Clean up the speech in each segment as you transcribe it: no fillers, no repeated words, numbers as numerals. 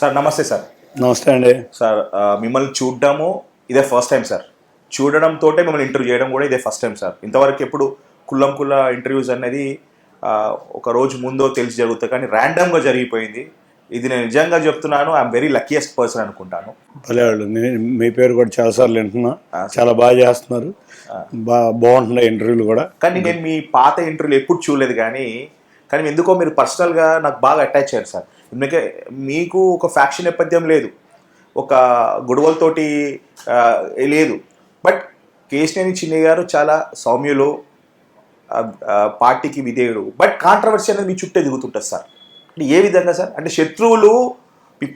Sir నమస్తే sir. నమస్తే అండి. సార్ మిమ్మల్ని చూడడము ఇదే ఫస్ట్ టైం సార్. చూడడంతో మిమ్మల్ని ఇంటర్వ్యూ చేయడం కూడా ఇదే ఫస్ట్ టైం సార్. ఇంతవరకు ఎప్పుడు కుల్ల ఇంటర్వ్యూస్ అనేది ఒక రోజు ముందో తెలిసి జరుగుతుంది, కానీ ర్యాండమ్గా జరిగిపోయింది. ఇది నేను నిజంగా చెప్తున్నాను, ఐఎమ్ వెరీ లక్కీయెస్ట్ పర్సన్ అనుకుంటాను. భలేవాళ్ళు, మీ పేరు కూడా చాలాసార్లు వింటున్నా, చాలా బాగా చేస్తున్నారు, బాగుంటున్నాయి ఇంటర్వ్యూలు కూడా. కానీ నేను మీ పాత ఇంటర్వ్యూలు ఎప్పుడు చూడలేదు, కానీ ఎందుకో మీరు పర్సనల్గా నాకు బాగా అటాచ్ అయ్యారు సార్. ఎందుకంటే మీకు ఒక ఫ్యాక్షన్ నేపథ్యం లేదు, ఒక గొడవలతోటి లేదు. బట్ కేశినేని చిన్నయ్య గారు చాలా సౌమ్యులు, పార్టీకి విధేయుడు. బట్ కాంట్రవర్సీ అనేది మీ చుట్టే దిగుతుంటుంది సార్. అంటే ఏ విధంగా సార్? అంటే శత్రువులు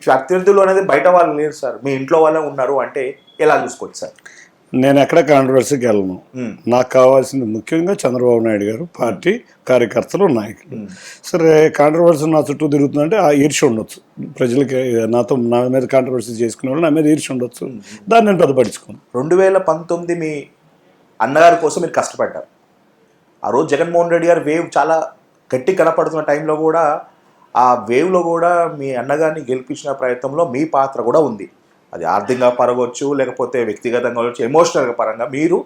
ప్రత్యర్థులు అనేది బయట వాళ్ళు లేరు సార్, మీ ఇంట్లో వాళ్ళే ఉన్నారు అంటే ఎలా చూసుకోవచ్చు సార్? నేను ఎక్కడ కాంట్రవర్సీకి వెళ్ళను. నాకు కావాల్సింది ముఖ్యంగా చంద్రబాబు నాయుడు గారు, పార్టీ కార్యకర్తలు, నాయకులు. సరే, కాంట్రవర్సీ నా చుట్టూ తిరుగుతుందంటే ఆ ఈర్ష్య ఉండొచ్చు ప్రజలకి, నా మీద కాంట్రవర్సీ చేసుకునే వాళ్ళు నా మీద ఈర్ష్య ఉండొచ్చు, దాన్ని నేను పెద్దపడుచుకోను. 2019 మీ అన్నగారి కోసం మీరు కష్టపడ్డారు. ఆ రోజు జగన్మోహన్ రెడ్డి గారు వేవ్ చాలా గట్టి కనపడుతున్న టైంలో కూడా, ఆ వేవ్లో కూడా మీ అన్నగారిని గెలిపించిన ప్రయత్నంలో మీ పాత్ర కూడా ఉంది. అది ఆర్థికంగా పరగవచ్చు, లేకపోతే వ్యక్తిగతంగా కావచ్చు, ఎమోషనల్గా పరంగా మీరు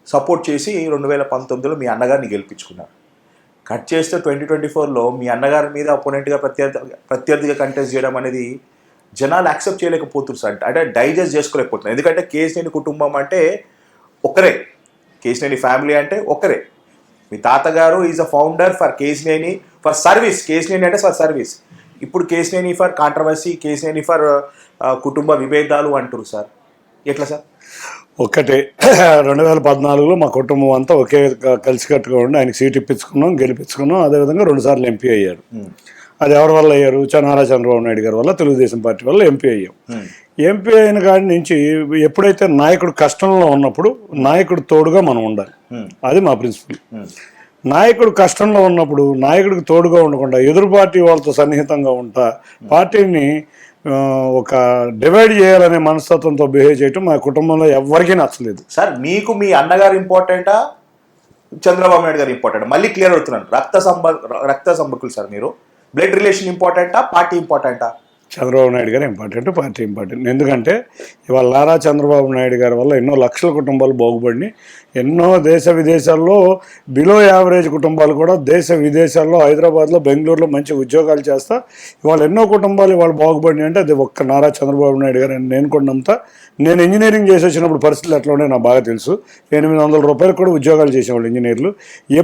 సపోర్ట్ చేసి 2019లో మీ అన్నగారిని గెలిపించుకున్నారు. కట్ చేస్తే 2024లో మీ అన్నగారి మీద అపోనెంట్గా ప్రత్యర్థిగా కంటెస్ట్ చేయడం అనేది జనాలు యాక్సెప్ట్ చేయలేకపోతున్నారు సార్. అంటే డైజెస్ట్ చేసుకోలేకపోతున్నారు. ఎందుకంటే కేశినేని కుటుంబం అంటే ఒకరే, కేశినేని ఫ్యామిలీ అంటే ఒకరే. మీ తాతగారు is a founder for Kesineni for service. Kesineni అంటే ఫర్ సర్వీస్. ఇప్పుడు Kesineni for controversy, Kesineni for కుటుంబ విభేదాలు అంటారు సార్. ఎట్లా సార్? ఒక్కటే, 2014లో మా కుటుంబం అంతా ఒకే కలిసికట్టుగా ఉండి ఆయనకి సీట్ ఇప్పించుకున్నాం, గెలిపించుకున్నాం. అదేవిధంగా 2 సార్లు ఎంపీ అయ్యారు. అది ఎవరి వల్ల అయ్యారు? నారా చంద్రబాబు నాయుడు గారి వల్ల, తెలుగుదేశం పార్టీ వల్ల ఎంపీ అయ్యాం. ఎంపీ అయిన కాడి నుంచి ఎప్పుడైతే నాయకుడు కష్టంలో ఉన్నప్పుడు నాయకుడు తోడుగా మనం ఉండాలి, అది మా ప్రిన్సిపల్. నాయకుడు కష్టంలో ఉన్నప్పుడు నాయకుడికి తోడుగా ఉండకుండా ఎదురు పార్టీ వాళ్ళతో సన్నిహితంగా ఉంటా పార్టీని ఒక డివైడ్ చేయాలనే మనస్తత్వంతో బిహేవ్ చేయటం మా కుటుంబంలో ఎవరికీ నచ్చలేదు సార్. మీకు మీ అన్నగారు ఇంపార్టెంటా, చంద్రబాబు నాయుడు గారు ఇంపార్టెంట్? మళ్ళీ క్లియర్ అవుతున్నాను, రక్త సంబంధులు సార్. మీరు బ్లడ్ రిలేషన్ ఇంపార్టెంటా, పార్టీ ఇంపార్టెంటా? చంద్రబాబు నాయుడు గారు ఇంపార్టెంట్, పార్టీ ఇంపార్టెంట్. ఎందుకంటే ఇవాళ నారా చంద్రబాబు నాయుడు గారి వల్ల ఎన్నో లక్షల కుటుంబాలు బాగుపడినాయి. ఎన్నో దేశ విదేశాల్లో బిలో యావరేజ్ కుటుంబాలు కూడా దేశ విదేశాల్లో, హైదరాబాద్లో, బెంగళూరులో మంచి ఉద్యోగాలు చేస్తా ఇవాళ ఎన్నో కుటుంబాలు ఇవాళ బాగుపడినాయి. అంటే అది ఒక్క నారా చంద్రబాబు నాయుడు గారు నేను కూడా నమ్ముతా. నేను ఇంజనీరింగ్ చేసి వచ్చినప్పుడు పరిస్థితులు ఎట్లా ఉన్నాయో నాకు బాగా తెలుసు. 800 రూపాయలు కూడా ఉద్యోగాలు చేసేవాళ్ళు ఇంజనీర్లు.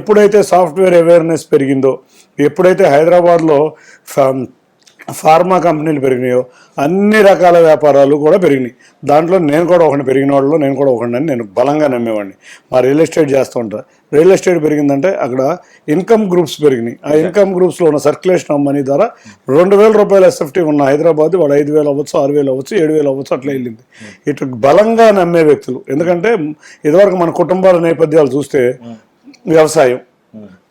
ఎప్పుడైతే సాఫ్ట్వేర్ అవేర్నెస్ పెరిగిందో, ఎప్పుడైతే హైదరాబాద్లో ఫార్మా కంపెనీలు పెరిగినాయో, అన్ని రకాల వ్యాపారాలు కూడా పెరిగినాయి. దాంట్లో నేను కూడా ఒకటి, పెరిగిన వాళ్ళు నేను కూడా ఒకటి అని నేను బలంగా నమ్మేవాడిని. మా రియల్ ఎస్టేట్ చేస్తూ ఉంటారు. రియల్ ఎస్టేట్ పెరిగిందంటే అక్కడ ఇన్కమ్ గ్రూప్స్ పెరిగినాయి. ఆ ఇన్కమ్ గ్రూప్స్లో ఉన్న సర్క్యులేషన్ ఆఫ్ మనీ ద్వారా 2000 రూపాయల ఎస్ఎఫ్టీ ఉన్న హైదరాబాద్ వాడు 5000 అవ్వచ్చు, 6000 అవ్వచ్చు, 7000 అవ్వచ్చు, అట్లా వెళ్ళింది. ఇటు బలంగా నమ్మే వ్యక్తులు. ఎందుకంటే ఇదివరకు మన కుటుంబాల నేపథ్యాలు చూస్తే వ్యవసాయం,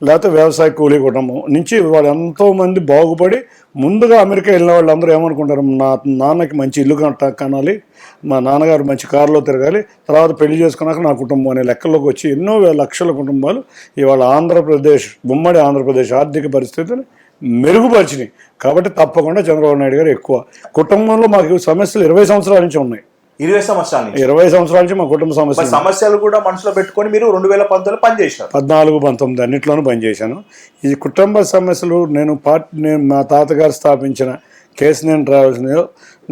లేకపోతే వ్యవసాయ కూలీ కుటుంబం నుంచి వాళ్ళు ఎంతోమంది బాగుపడి ముందుగా అమెరికా వెళ్ళిన వాళ్ళు అందరూ ఏమనుకుంటారు, నా నాన్నకి మంచి ఇల్లు కనాలి, మా నాన్నగారు మంచి కారులో తిరగాలి, తర్వాత పెళ్లి చేసుకున్నాక నా కుటుంబం అనే లెక్కల్లోకి వచ్చి ఎన్నో లక్షల కుటుంబాలు ఇవాళ ఆంధ్రప్రదేశ్, ఉమ్మడి ఆంధ్రప్రదేశ్ ఆర్థిక పరిస్థితిని మెరుగుపరిచినాయి. కాబట్టి తప్పకుండా చంద్రబాబు నాయుడు గారు ఎక్కువ. కుటుంబంలో మాకు సమస్యలు 20 సంవత్సరాల నుంచి ఉన్నాయి. 20 సంవత్సరాల నుంచి? 20 సంవత్సరాల నుంచి మా కుటుంబ సమస్యలు కూడా మనసులో పెట్టుకొని మీరు 2019లో పనిచేశారు. 14, 19 అన్నింటిలోనూ పనిచేశాను. ఈ కుటుంబ సమస్యలు నేను మా తాతగారు స్థాపించిన కేశినేని ట్రావెల్స్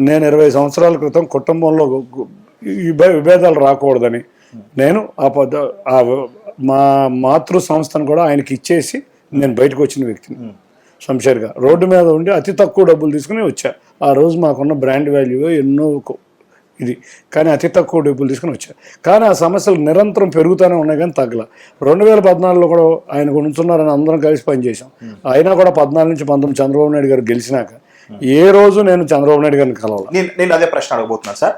నేను 20 సంవత్సరాల క్రితం కుటుంబంలో విభేదాలు రాకూడదని నేను మా మాతృ సంస్థను కూడా ఆయనకి ఇచ్చేసి నేను బయటకు వచ్చిన వ్యక్తిని. శంషేర్గా రోడ్డు మీద ఉండి అతి తక్కువ డబ్బులు తీసుకుని వచ్చా. ఆ రోజు మాకున్న బ్రాండ్ వాల్యూ ఎన్నో ఇది, కానీ అతి తక్కువ డబ్బులు తీసుకుని వచ్చారు. కానీ ఆ సమస్యలు నిరంతరం పెరుగుతూనే ఉన్నాయి, కానీ తగ్గల. 2014లో కూడా ఆయన ఉంచున్నారని అందరం కలిసి పనిచేసాం. అయినా కూడా 14 నుంచి 19 చంద్రబాబు నాయుడు గారు గెలిచినాక ఏ రోజు నేను చంద్రబాబు నాయుడు గారిని కలవాలి. నేను అదే ప్రశ్న అడగబోతున్నాను సార్.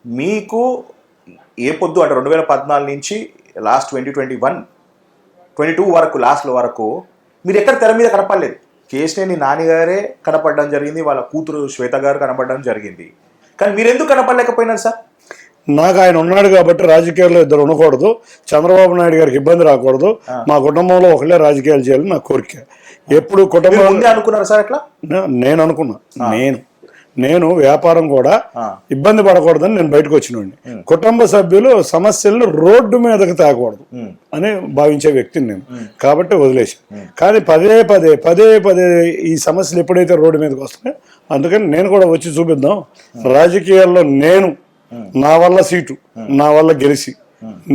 మీకు ఏ పొద్దు అంటే 2014 నుంచి లాస్ట్ 2022 వరకు, లాస్ట్లో వరకు మీరు ఎక్కడ తెర మీద కనపడలేదు. కేశినేని నాన్నగారే కనపడడం జరిగింది, వాళ్ళ కూతురు శ్వేత గారు కనపడడం జరిగింది. కానీ మీరు ఎందుకు కనపడలేకపోయినారు సార్? నాకు ఆయన ఉన్నాడు కాబట్టి రాజకీయాల్లో ఇద్దరు ఉండకూడదు, చంద్రబాబు నాయుడు గారికి ఇబ్బంది రాకూడదు, మా కుటుంబంలో ఒకళ్ళే రాజకీయాలు చేయాలని నా కోరిక. ఎప్పుడు కుటుంబం అనుకున్నారు సార్? అట్లా నేను అనుకున్నా. నేను వ్యాపారం కూడా ఇబ్బంది పడకూడదని నేను బయటకు వచ్చినోడిని. కుటుంబ సభ్యులు సమస్యలను రోడ్డు మీదకి తేకూడదు అని భావించే వ్యక్తిని నేను, కాబట్టి వదిలేసి. కానీ పదే పదే ఈ సమస్యలు ఎప్పుడైతే రోడ్డు మీదకి వస్తున్నాయో అందుకని నేను కూడా వచ్చి చూపిద్దాం. రాజకీయాల్లో నేను నా వల్ల సీటు, నా వల్ల గెలిచి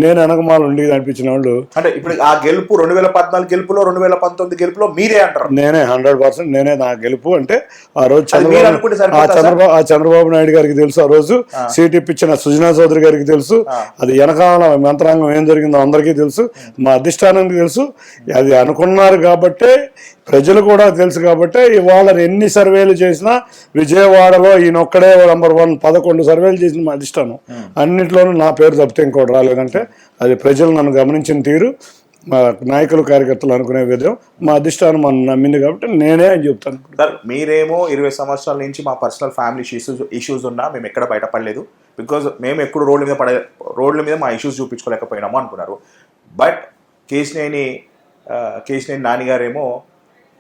నేను వెనకమాల ఉండి అనిపించిన వాళ్ళు అంటే ఇప్పుడు ఆ గెలుపు 2014 గెలుపులో 2019 గెలుపులో మీరే అంటారు. నేనే 100% నేనే నా గెలుపు. అంటే ఆ రోజు చంద్రబాబు చంద్రబాబు నాయుడు గారికి తెలుసు, ఆ రోజు సీట్ ఇప్పించిన సుజనా చౌదరి గారికి తెలుసు, అది వెనకాల యంత్రాంగం ఏం జరిగిందో అందరికీ తెలుసు, మా అధిష్టానానికి తెలుసు. అది అనుకున్నారు కాబట్టే, ప్రజలు కూడా తెలుసు కాబట్టి ఇవాళ ఎన్ని సర్వేలు చేసినా విజయవాడలో ఈయనొక్కడే నంబర్ 1. 11 సర్వేలు చేసిన మా అధిష్టానం, అన్నింటిలోనూ నా పేరు తప్పితే ఇంకోటి రాలేదంటే అది ప్రజలు నన్ను గమనించిన తీరు, మా నాయకులు కార్యకర్తలు అనుకునే విధం, మా అధిష్టానం మనం నమ్మింది కాబట్టి నేనే అని చెప్తాను. సార్ మీరేమో 20 సంవత్సరాల నుంచి మా పర్సనల్ ఫ్యామిలీ ఇష్యూస్ ఉన్నా మేము ఎక్కడ బయటపడలేదు, బికాజ్ మేము ఎప్పుడు రోడ్ల మీద మా ఇష్యూస్ చూపించుకోలేకపోయినాము అనుకున్నారు. బట్ కేశినేని నానిగారేమో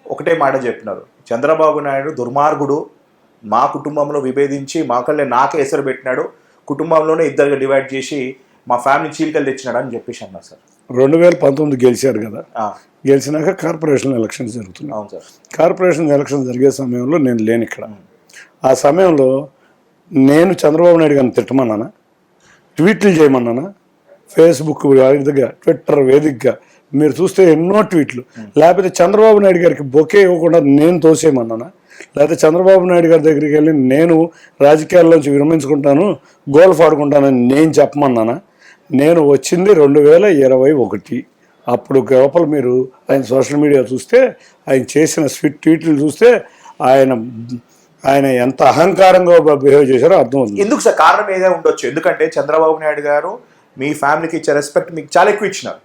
ఒకటే మాట చెప్తున్నారు, చంద్రబాబు నాయుడు దుర్మార్గుడు, మా కుటుంబంలో విభేదించి మాకల్లే నాకే ఎసరు పెట్టినాడు, కుటుంబంలోనే ఇద్దరుగా డివైడ్ చేసి మా ఫ్యామిలీ చీలికలు తెచ్చినాడు అని చెప్పేసి అన్నారు సార్. 2019 గెలిచారు కదా, గెలిచినాక కార్పొరేషన్ ఎలక్షన్స్ జరుగుతున్నాయి. అవును సార్. కార్పొరేషన్ ఎలక్షన్ జరిగే సమయంలో నేను లేని ఇక్కడ. ఆ సమయంలో నేను చంద్రబాబు నాయుడు గారిని తిట్టమన్నానా, ట్వీట్లు చేయమన్నానా, ఫేస్బుక్ వేదికగా, ట్విట్టర్ వేదికగా మీరు చూస్తే ఎన్నో ట్వీట్లు, లేకపోతే చంద్రబాబు నాయుడు గారికి బొకే ఇవ్వకుండా నేను తోసేయమన్నానా, లేకపోతే చంద్రబాబు నాయుడు గారి దగ్గరికి వెళ్ళి నేను రాజకీయాల్లోంచి విరమించుకుంటాను, గోల్ఫ్ ఆడుకుంటానని నేను చెప్పమన్నానా? నేను వచ్చింది 2021. అప్పుడు లోపల మీరు ఆయన సోషల్ మీడియా చూస్తే, ఆయన చేసిన ట్వీట్లు చూస్తే ఆయన ఎంత అహంకారంగా బిహేవ్ చేశారో అర్థమవుతుంది. ఎందుకు సార్? కారణం ఏదైనా ఉండొచ్చు. ఎందుకంటే చంద్రబాబు నాయుడు గారు మీ ఫ్యామిలీకి ఇచ్చే రెస్పెక్ట్ మీకు చాలా ఎక్కువ ఇచ్చినారు.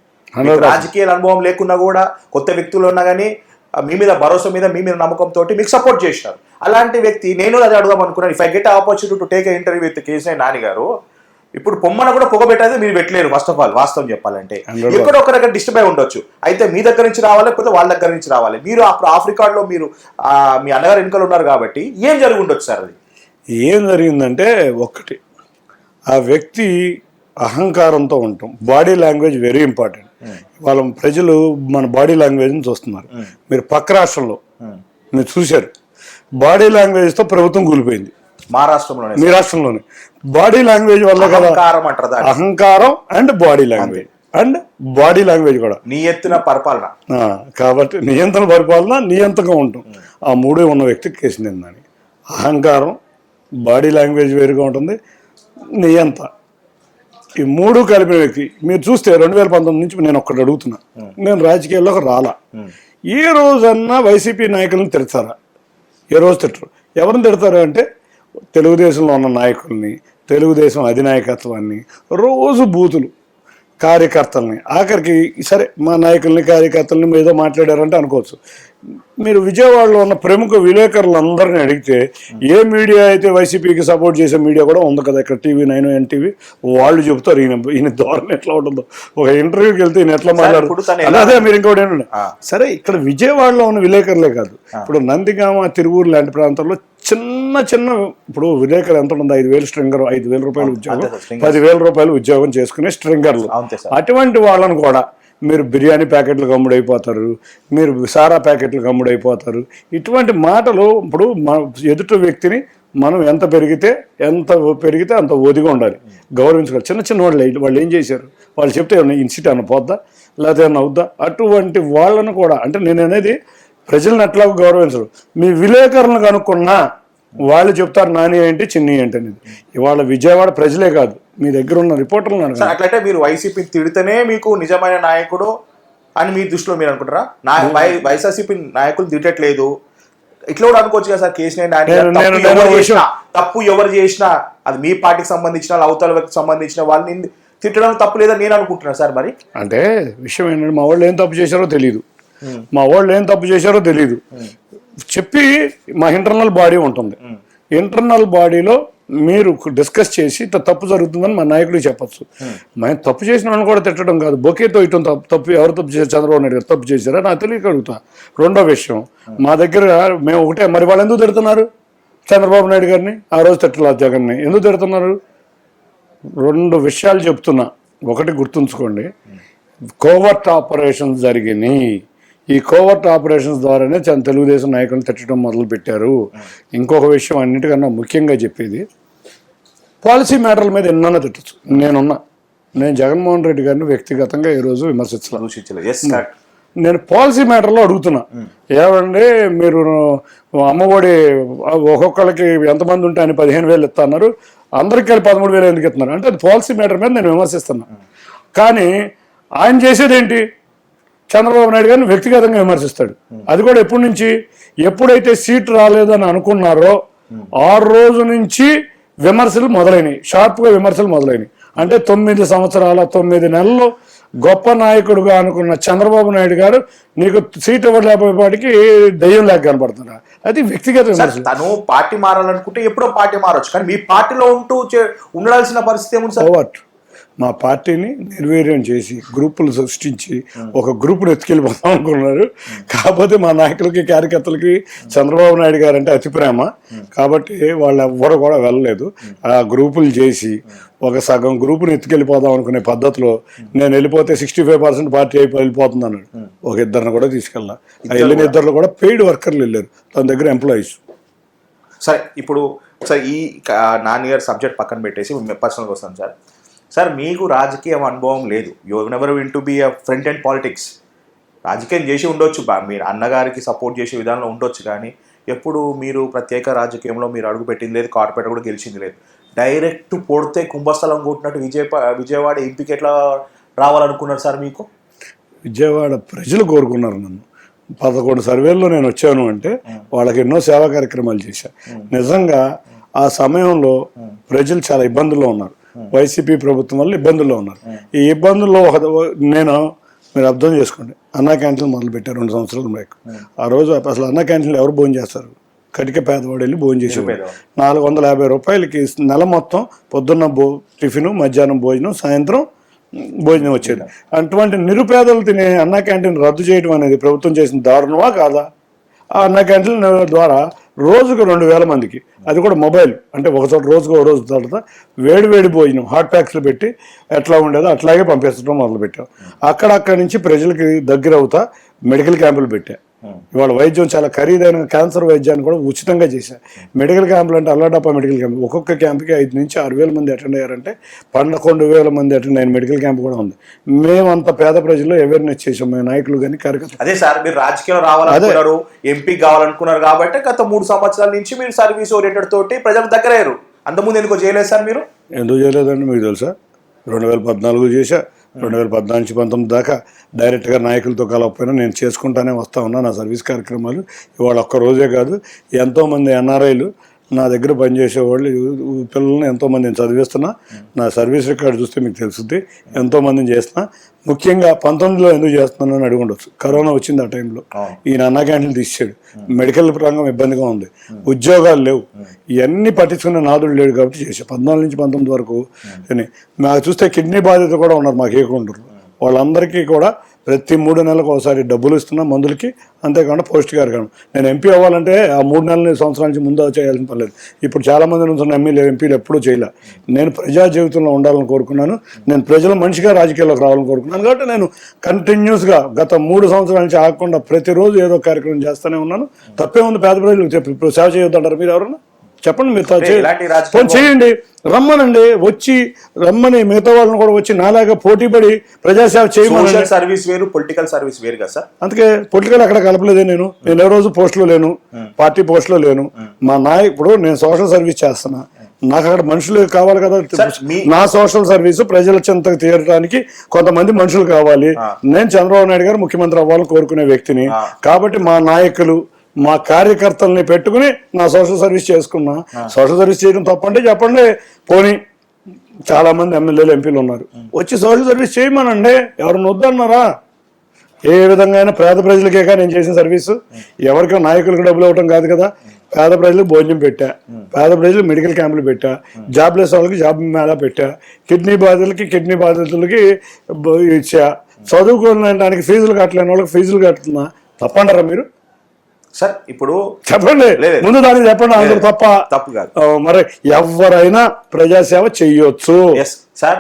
రాజకీయ అనుభవం లేకున్నా కూడా, కొత్త వ్యక్తులు ఉన్నా కానీ మీ మీద భరోసా మీద, మీ మీద నమ్మకంతో మీకు సపోర్ట్ చేసినారు. అలాంటి వ్యక్తి నేను అది అడుగుదాం అనుకున్నాను. If I get opportunity to take interview with Kesineni Nani గారు, ఇప్పుడు పొమ్మన కూడా పొగబెట్టేది మీరు పెట్టలేరు. ఫస్ట్ ఆఫ్ ఆల్ వాస్తవం చెప్పాలంటే ఎక్కడో ఒక దగ్గర డిస్టర్బ్ అయి ఉండొచ్చు. అయితే మీ దగ్గర నుంచి రావాలి, లేకపోతే వాళ్ళ దగ్గర నుంచి రావాలి. మీరు అప్పుడు ఆఫ్రికాలో మీరు మీ అన్నగారు ఎన్నికలు ఉన్నారు కాబట్టి ఏం జరిగి ఉండొచ్చు సార్? అది ఏం జరిగిందంటే, ఒకటి ఆ వ్యక్తి అహంకారంతో ఉంటాం. Body language very important. వాళ్ళ ప్రజలు మన బాడీ లాంగ్వేజ్ని చూస్తున్నారు. మీరు పక్క రాష్ట్రంలో మీరు చూశారు, బాడీ లాంగ్వేజ్తో ప్రభుత్వం కూలిపోయింది. మహారాష్ట్రంలోనే, మీ రాష్ట్రంలోనే బాడీ లాంగ్వేజ్ వల్ల కదా, అహంకారం అండ్ బాడీ లాంగ్వేజ్ కూడా నియంత్రణ పరిపాలన. కాబట్టి నియంత్రణ పరిపాలన, నియంత్రణగా ఉంటాం. ఆ మూడే ఉన్న వ్యక్తికి కేశినేని నాని. అహంకారం, బాడీ లాంగ్వేజ్ వేరుగా ఉంటుంది, నియంత, ఈ మూడు కలిపిన వ్యక్తి. మీరు చూస్తే 2019 నుంచి నేను ఒక్కటి అడుగుతున్నా, నేను రాజకీయాల్లోకి రాలా. ఏ రోజన్నా వైసీపీ నాయకులను తిడతారా? ఏ రోజు తిట్టరు. ఎవరిని తిడతారు అంటే తెలుగుదేశంలో ఉన్న నాయకుల్ని, తెలుగుదేశం అధినాయకత్వాన్ని, రోజు బూతులు, కార్యకర్తల్ని, ఆఖరికి సరే మా నాయకుల్ని కార్యకర్తల్ని ఏదో మాట్లాడారంటే అనుకోవచ్చు. మీరు విజయవాడలో ఉన్న ప్రముఖ విలేకరులందరినీ అడిగితే, ఏ మీడియా అయితే వైసీపీకి సపోర్ట్ చేసే మీడియా కూడా ఉంది కదా ఇక్కడ, TV9, NTV, వాళ్ళు చెబుతారు ఈయన ధోరణి ఎట్లా ఉంటుందో. ఒక ఇంటర్వ్యూకి వెళ్తే ఈయన ఎట్లా మాట్లాడుతుంది. అదే మీరు ఇంకోటి ఏంటంటే, సరే ఇక్కడ విజయవాడలో ఉన్న విలేకరులే కాదు, ఇప్పుడు నందిగామ, తిరువూరు లాంటి ప్రాంతాల్లో చిన్న ఇప్పుడు విలేకరు ఎంత ఉంటుంది, 5,000 స్ట్రింగర్, 5,000 రూపాయలు ఉద్యోగం, 10,000 రూపాయలు ఉద్యోగం చేసుకునే స్ట్రింగర్లు. అటువంటి వాళ్ళను కూడా మీరు బిర్యానీ ప్యాకెట్లు కమ్ముడైపోతారు, మీరు సారా ప్యాకెట్లు కమ్ముడైపోతారు. ఇటువంటి మాటలు, ఇప్పుడు ఎదుటి వ్యక్తిని మనం ఎంత పెరిగితే అంత ఒదిగా ఉండాలి, గౌరవించుకోవాలి. చిన్న వాళ్ళు ఏం చేశారు, వాళ్ళు చెప్తే ఇన్సిట్ అన్న పోద్దా, లేకపోతే ఏమన్నా అవుద్దా? అటువంటి వాళ్ళను కూడా, అంటే నేను అనేది ప్రజలను అట్లా గౌరవించరు. మీ విలేకరులను కనుక్కున్నా వాళ్ళు చెప్తారు నాని ఏంటి, చిన్ని ఏంటి అనేది. ఇవాళ విజయవాడ ప్రజలే కాదు, మీ దగ్గర ఉన్న రిపోర్టర్లు అట్లయితే మీరు వైసీపీని తిడితేనే మీకు నిజమైన నాయకుడు అని మీ దృష్టిలో మీరు అనుకుంటారా? వైసీపీ నాయకులు తిట్టట్లేదు, ఇట్లా కూడా అనుకోవచ్చు కదా సార్. కేశినేని తప్పు ఎవరు చేసినా, అది మీ పార్టీకి సంబంధించిన అవతల వ్యక్తికి సంబంధించిన వాళ్ళని తిట్టడం తప్పు లేదని నేను అనుకుంటున్నాను సార్. మరి అంటే విషయం ఏంటంటే, మా వాళ్ళు ఏం తప్పు చేశారో తెలియదు, చెప్పి మా ఇంటర్నల్ బాడీ ఉంటుంది. ఇంటర్నల్ బాడీలో మీరు డిస్కస్ చేసి తప్పు జరుగుతుందని మా నాయకుడికి చెప్పచ్చు. మేము తప్పు చేసిన వాళ్ళని కూడా తిట్టడం కాదు, బొకేతో ఇటం తప్పు. ఎవరు తప్పు చేశారు? చంద్రబాబు నాయుడు గారు తప్పు చేశారా? నాకు తెలియక అడుగుతా. రెండో విషయం, మా దగ్గర మేము ఒకటే, మరి వాళ్ళు ఎందుకు తిడుతున్నారు? చంద్రబాబు నాయుడు గారిని, ఆ రోజు తిట్టలేదు జగన్ని. ఎందుకు తిడుతున్నారు? 2 విషయాలు చెప్తున్నా. ఒకటి గుర్తుంచుకోండి, కోవర్ట్ ఆపరేషన్స్ జరిగినాయి. ఈ కోవర్ట్ ఆపరేషన్స్ ద్వారానే తెలుగుదేశం నాయకులను తిట్టడం మొదలుపెట్టారు. ఇంకొక విషయం అన్నిటికన్నా ముఖ్యంగా చెప్పేది, పాలసీ మ్యాటర్ల మీద ఎన్నన్నా తిట్టచ్చు. నేను జగన్మోహన్ రెడ్డి గారిని వ్యక్తిగతంగా ఈ రోజు విమర్శించలేదు. నేను పాలసీ మ్యాటర్లో అడుగుతున్నా, ఏమంటే మీరు అమ్మఒడి ఒక్కొక్కరికి ఎంతమంది ఉంటే ఆయన 15,000 ఇస్తా అన్నారు, అందరికి కలిపి 13,000 ఎందుకు ఇస్తున్నారు అంటే అది పాలసీ మ్యాటర్ మీద నేను విమర్శిస్తున్నా. కానీ ఆయన చేసేది ఏంటి? చంద్రబాబు నాయుడు గారిని వ్యక్తిగతంగా విమర్శిస్తాడు. అది కూడా ఎప్పటి నుంచి? ఎప్పుడైతే సీట్ రాలేదని అనుకున్నారో ఆ రోజు నుంచి విమర్శలు మొదలైనవి, షార్ప్గా విమర్శలు మొదలైనవి. అంటే 9 సంవత్సరాల 9 నెలలు గొప్ప నాయకుడుగా అనుకున్న చంద్రబాబు నాయుడు గారు నీకు సీట్ ఇవ్వలేకపోయేపాటికి దయ్యం లేక కనపడుతున్నా. అది వ్యక్తిగత విమర్శ. తను పార్టీ మారాలనుకుంటే ఎప్పుడో పార్టీ మారొచ్చు, కానీ మీ పార్టీలో ఉండాల్సిన పరిస్థితి ఏముంది సార్? మా పార్టీని నిర్వీర్యం చేసి గ్రూపులు సృష్టించి ఒక గ్రూపును ఎత్తుకెళ్ళిపోతాం అనుకున్నారు. కాకపోతే మా నాయకులకి కార్యకర్తలకి చంద్రబాబు నాయుడు గారు అంటే అతి ప్రేమ కాబట్టి వాళ్ళు ఎవ్వరు కూడా వెళ్ళలేదు. ఆ గ్రూపులు చేసి ఒక సగం గ్రూపుని ఎత్తుకెళ్ళిపోదాం అనుకునే పద్ధతిలో నేను వెళ్ళిపోతే 65% పార్టీ అయిపోయి వెళ్ళిపోతుంది అన్నాడు. ఒక ఇద్దరిని కూడా తీసుకెళ్ళా. వెళ్ళిన ఇద్దరు కూడా పెయిడ్ వర్కర్లు వెళ్ళారు, తన దగ్గర ఎంప్లాయీస్. సరే, ఇప్పుడు సార్ ఈ నాన్నగారి సబ్జెక్ట్ పక్కన పెట్టేసి పర్సనల్గా వస్తాను సార్. సార్, మీకు రాజకీయ అనుభవం లేదు. You never win to be a front and politics. రాజకీయం చేసి ఉండొచ్చు, మీరు అన్నగారికి సపోర్ట్ చేసే విధానంలో ఉండొచ్చు, కానీ ఎప్పుడు మీరు ప్రత్యేక రాజకీయంలో మీరు అడుగు పెట్టింది లేదు, కార్పొరేట్ కూడా గెలిచింది లేదు. డైరెక్ట్ పొడితే కుంభస్థలం కొట్టినట్టు విజయవాడ ఎంపీకి ఎట్లా రావాలనుకున్నారు సార్? మీకు విజయవాడ ప్రజలు కోరుకున్నారు నన్ను. 11 సర్వేల్లో నేను వచ్చాను అంటే వాళ్ళకి ఎన్నో సేవా కార్యక్రమాలు చేశాను. నిజంగా ఆ సమయంలో ప్రజలు చాలా ఇబ్బందుల్లో ఉన్నారు. వైసీపీ ప్రభుత్వం వల్ల ఇబ్బందుల్లో ఉన్నారు. ఈ ఇబ్బందుల్లో మీరు అర్థం చేసుకోండి, అన్నా క్యాంటీన్లు మొదలుపెట్టారు 2 సంవత్సరాల బ్యాక్. ఆ రోజు అసలు అన్నా క్యాంటీన్లు ఎవరు భోజనం చేస్తారు? కటిక పేదవాడు వెళ్ళి భోజనం చేసేవాడు. 450 రూపాయలకి నెల మొత్తం పొద్దున్న టిఫిన్, మధ్యాహ్నం భోజనం, సాయంత్రం భోజనం వచ్చేది. అటువంటి నిరుపేదలు తినే అన్నా క్యాంటీన్ రద్దు చేయడం అనేది ప్రభుత్వం చేసిన దారుణమా కాదా? ఆ అన్నా క్యాంటీన్ ద్వారా రోజుకు 2,000 మందికి, అది కూడా మొబైల్, అంటే ఒక చోట రోజుకు ఒక రోజు తర్వాత వేడి భోజనం హాట్ ప్యాక్స్లో పెట్టి ఎట్లా ఉండేదో అట్లాగే పంపించడం మొదలుపెట్టాం. అక్కడి నుంచి ప్రజలకి దగ్గర అవుతా మెడికల్ క్యాంపులు పెట్టా. ఇవాళ వైద్యం చాలా ఖరీదైన క్యాన్సర్ వైద్యాన్ని కూడా ఉచితంగా చేశారు. మెడికల్ క్యాంపులు అంటే అల్లాడప్ప మెడికల్ క్యాంప్, ఒక్కొక్క క్యాంప్కి 5 నుంచి 6,000 మంది అటెండ్ అయ్యారంటే 11,000 మంది అటెండ్ అయిన మెడికల్ క్యాంప్ కూడా ఉంది. మేమంత పేద ప్రజల్లో అవేర్నెస్ చేసాం, మేము నాయకులు కానీ కార్యకర్తలు. అదే సార్, మీరు రాజకీయాలు రావాలనుకున్నారు, ఎంపీ కావాలనుకున్నారు కాబట్టి గత 3 సంవత్సరాల నుంచి మీరు సర్వీస్ ఓరియంటెడ్ తోటి ప్రజలకు దగ్గర అయ్యారు. అంతకుముందు ఎందుకో చేయలేదు సార్? మీరు ఎందుకు చేయలేదండి మీకు తెలుసా? 2014 చేశా, 2014 నుంచి 19 దాకా డైరెక్ట్గా నాయకులతో కలవకపోయినా నేను చేసుకుంటానే వస్తా ఉన్నా నా సర్వీస్ కార్యక్రమాలు. ఇవాళ ఒక్క రోజే కాదు, ఎంతోమంది ఎన్ఆర్ఐలు నా దగ్గర పనిచేసేవాళ్ళు పిల్లల్ని ఎంతోమందిని చదివిస్తున్నా. నా సర్వీస్ రికార్డు చూస్తే మీకు తెలుస్తుంది, ఎంతోమందిని చేస్తున్నా. ముఖ్యంగా 19లో ఎందుకు చేస్తున్నానని అడిగి ఉండొచ్చు. కరోనా వచ్చింది ఆ టైంలో, ఈయన అన్నా క్యాంటీన్లు తీసాడు, మెడికల్ రంగం ఇబ్బందిగా ఉంది, ఉద్యోగాలు లేవు, ఇవన్నీ పట్టించుకునే నాదుడు లేడు కాబట్టి చేసా. 14 నుంచి 19 వరకు మాకు చూస్తే కిడ్నీ బాధితులు కూడా ఉన్నారు మాకు ఏకుంటారు. వాళ్ళందరికీ కూడా ప్రతి 3 నెలలకు ఒకసారి డబ్బులు ఇస్తున్నా మందులకి, అంతేకాకుండా పౌష్టికాహారం. నేను ఎంపీ అవ్వాలంటే ఆ 3 నెలల సంవత్సరాల నుంచి ముందు చేయాల్సిన పర్లేదు. ఇప్పుడు చాలామంది నుంచి ఎంపీలు ఎప్పుడూ చేయలే. నేను ప్రజా జీవితంలో ఉండాలని కోరుకున్నాను, నేను ప్రజల మనిషిగా రాజకీయాల్లోకి రావాలని కోరుకున్నాను. కాబట్టి నేను కంటిన్యూస్గా గత 3 సంవత్సరాల నుంచి ఆగకుండా ప్రతిరోజు ఏదో కార్యక్రమం చేస్తూనే ఉన్నాను. తప్పే ఉంది, పేద ప్రజలకు సేవ చేయొద్దంటారు మీరు ఎవరన్నా? చెప్పండి, మీరు చేయండి, రమ్మని మిగతా వాళ్ళని కూడా వచ్చి నాలాగా పోటీపడి ప్రజాసేవ చేయమని. సర్వీస్ వేరు, పొలిటికల్ సర్వీస్ వేరు కదా సార్. అందుకే పొలిటికల్ అక్కడ కలపలేదే. నేను ఏ రోజు పోస్టులో లేను, పార్టీ పోస్టులో లేను. మా నాయకుడు నేను సోషల్ సర్వీస్ చేస్తున్నా, నాకు అక్కడ మనుషులు కావాలి కదా. నా సోషల్ సర్వీస్ ప్రజల చెంతకు తీరడానికి కొంతమంది మనుషులు కావాలి. నేను చంద్రబాబు నాయుడు గారు ముఖ్యమంత్రి అవ్వాలని కోరుకునే వ్యక్తిని కాబట్టి మా నాయకులు మా కార్యకర్తల్ని పెట్టుకుని నా సోషల్ సర్వీస్ చేసుకున్నా. సోషల్ సర్వీస్ చేయడం తప్పంటే చెప్పండి, పోనీ చాలా మంది ఎమ్మెల్యేలు ఎంపీలు ఉన్నారు, వచ్చి సోషల్ సర్వీస్ చేయమనండి, ఎవరిని వద్దన్నారా? ఏ విధంగా అయినా పేద ప్రజలకేగా నేను చేసిన సర్వీసు, ఎవరికైనా నాయకులకు డబ్బులు ఇవ్వటం కాదు కదా. పేద ప్రజలకు భోజనం పెట్టా, పేద ప్రజలకు మెడికల్ క్యాంపులు పెట్టా, జాబ్లెస్ వాళ్ళకి జాబ్ మేళా పెట్టా, కిడ్నీ బాధితులకి ఇచ్చా, చదువుకోవడానికి ఫీజులు కట్టలేని వాళ్ళకి ఫీజులు కడుతున్నా. తప్పంటారా మీరు? సార్ ఇప్పుడు చెప్పండి, లేదు. ముందు దానికి చెప్పండి. అందుకు తప్పు కాదు. మరి ఎవరైనా ప్రజాసేవ చెయ్యొచ్చు. ఎస్ సార్,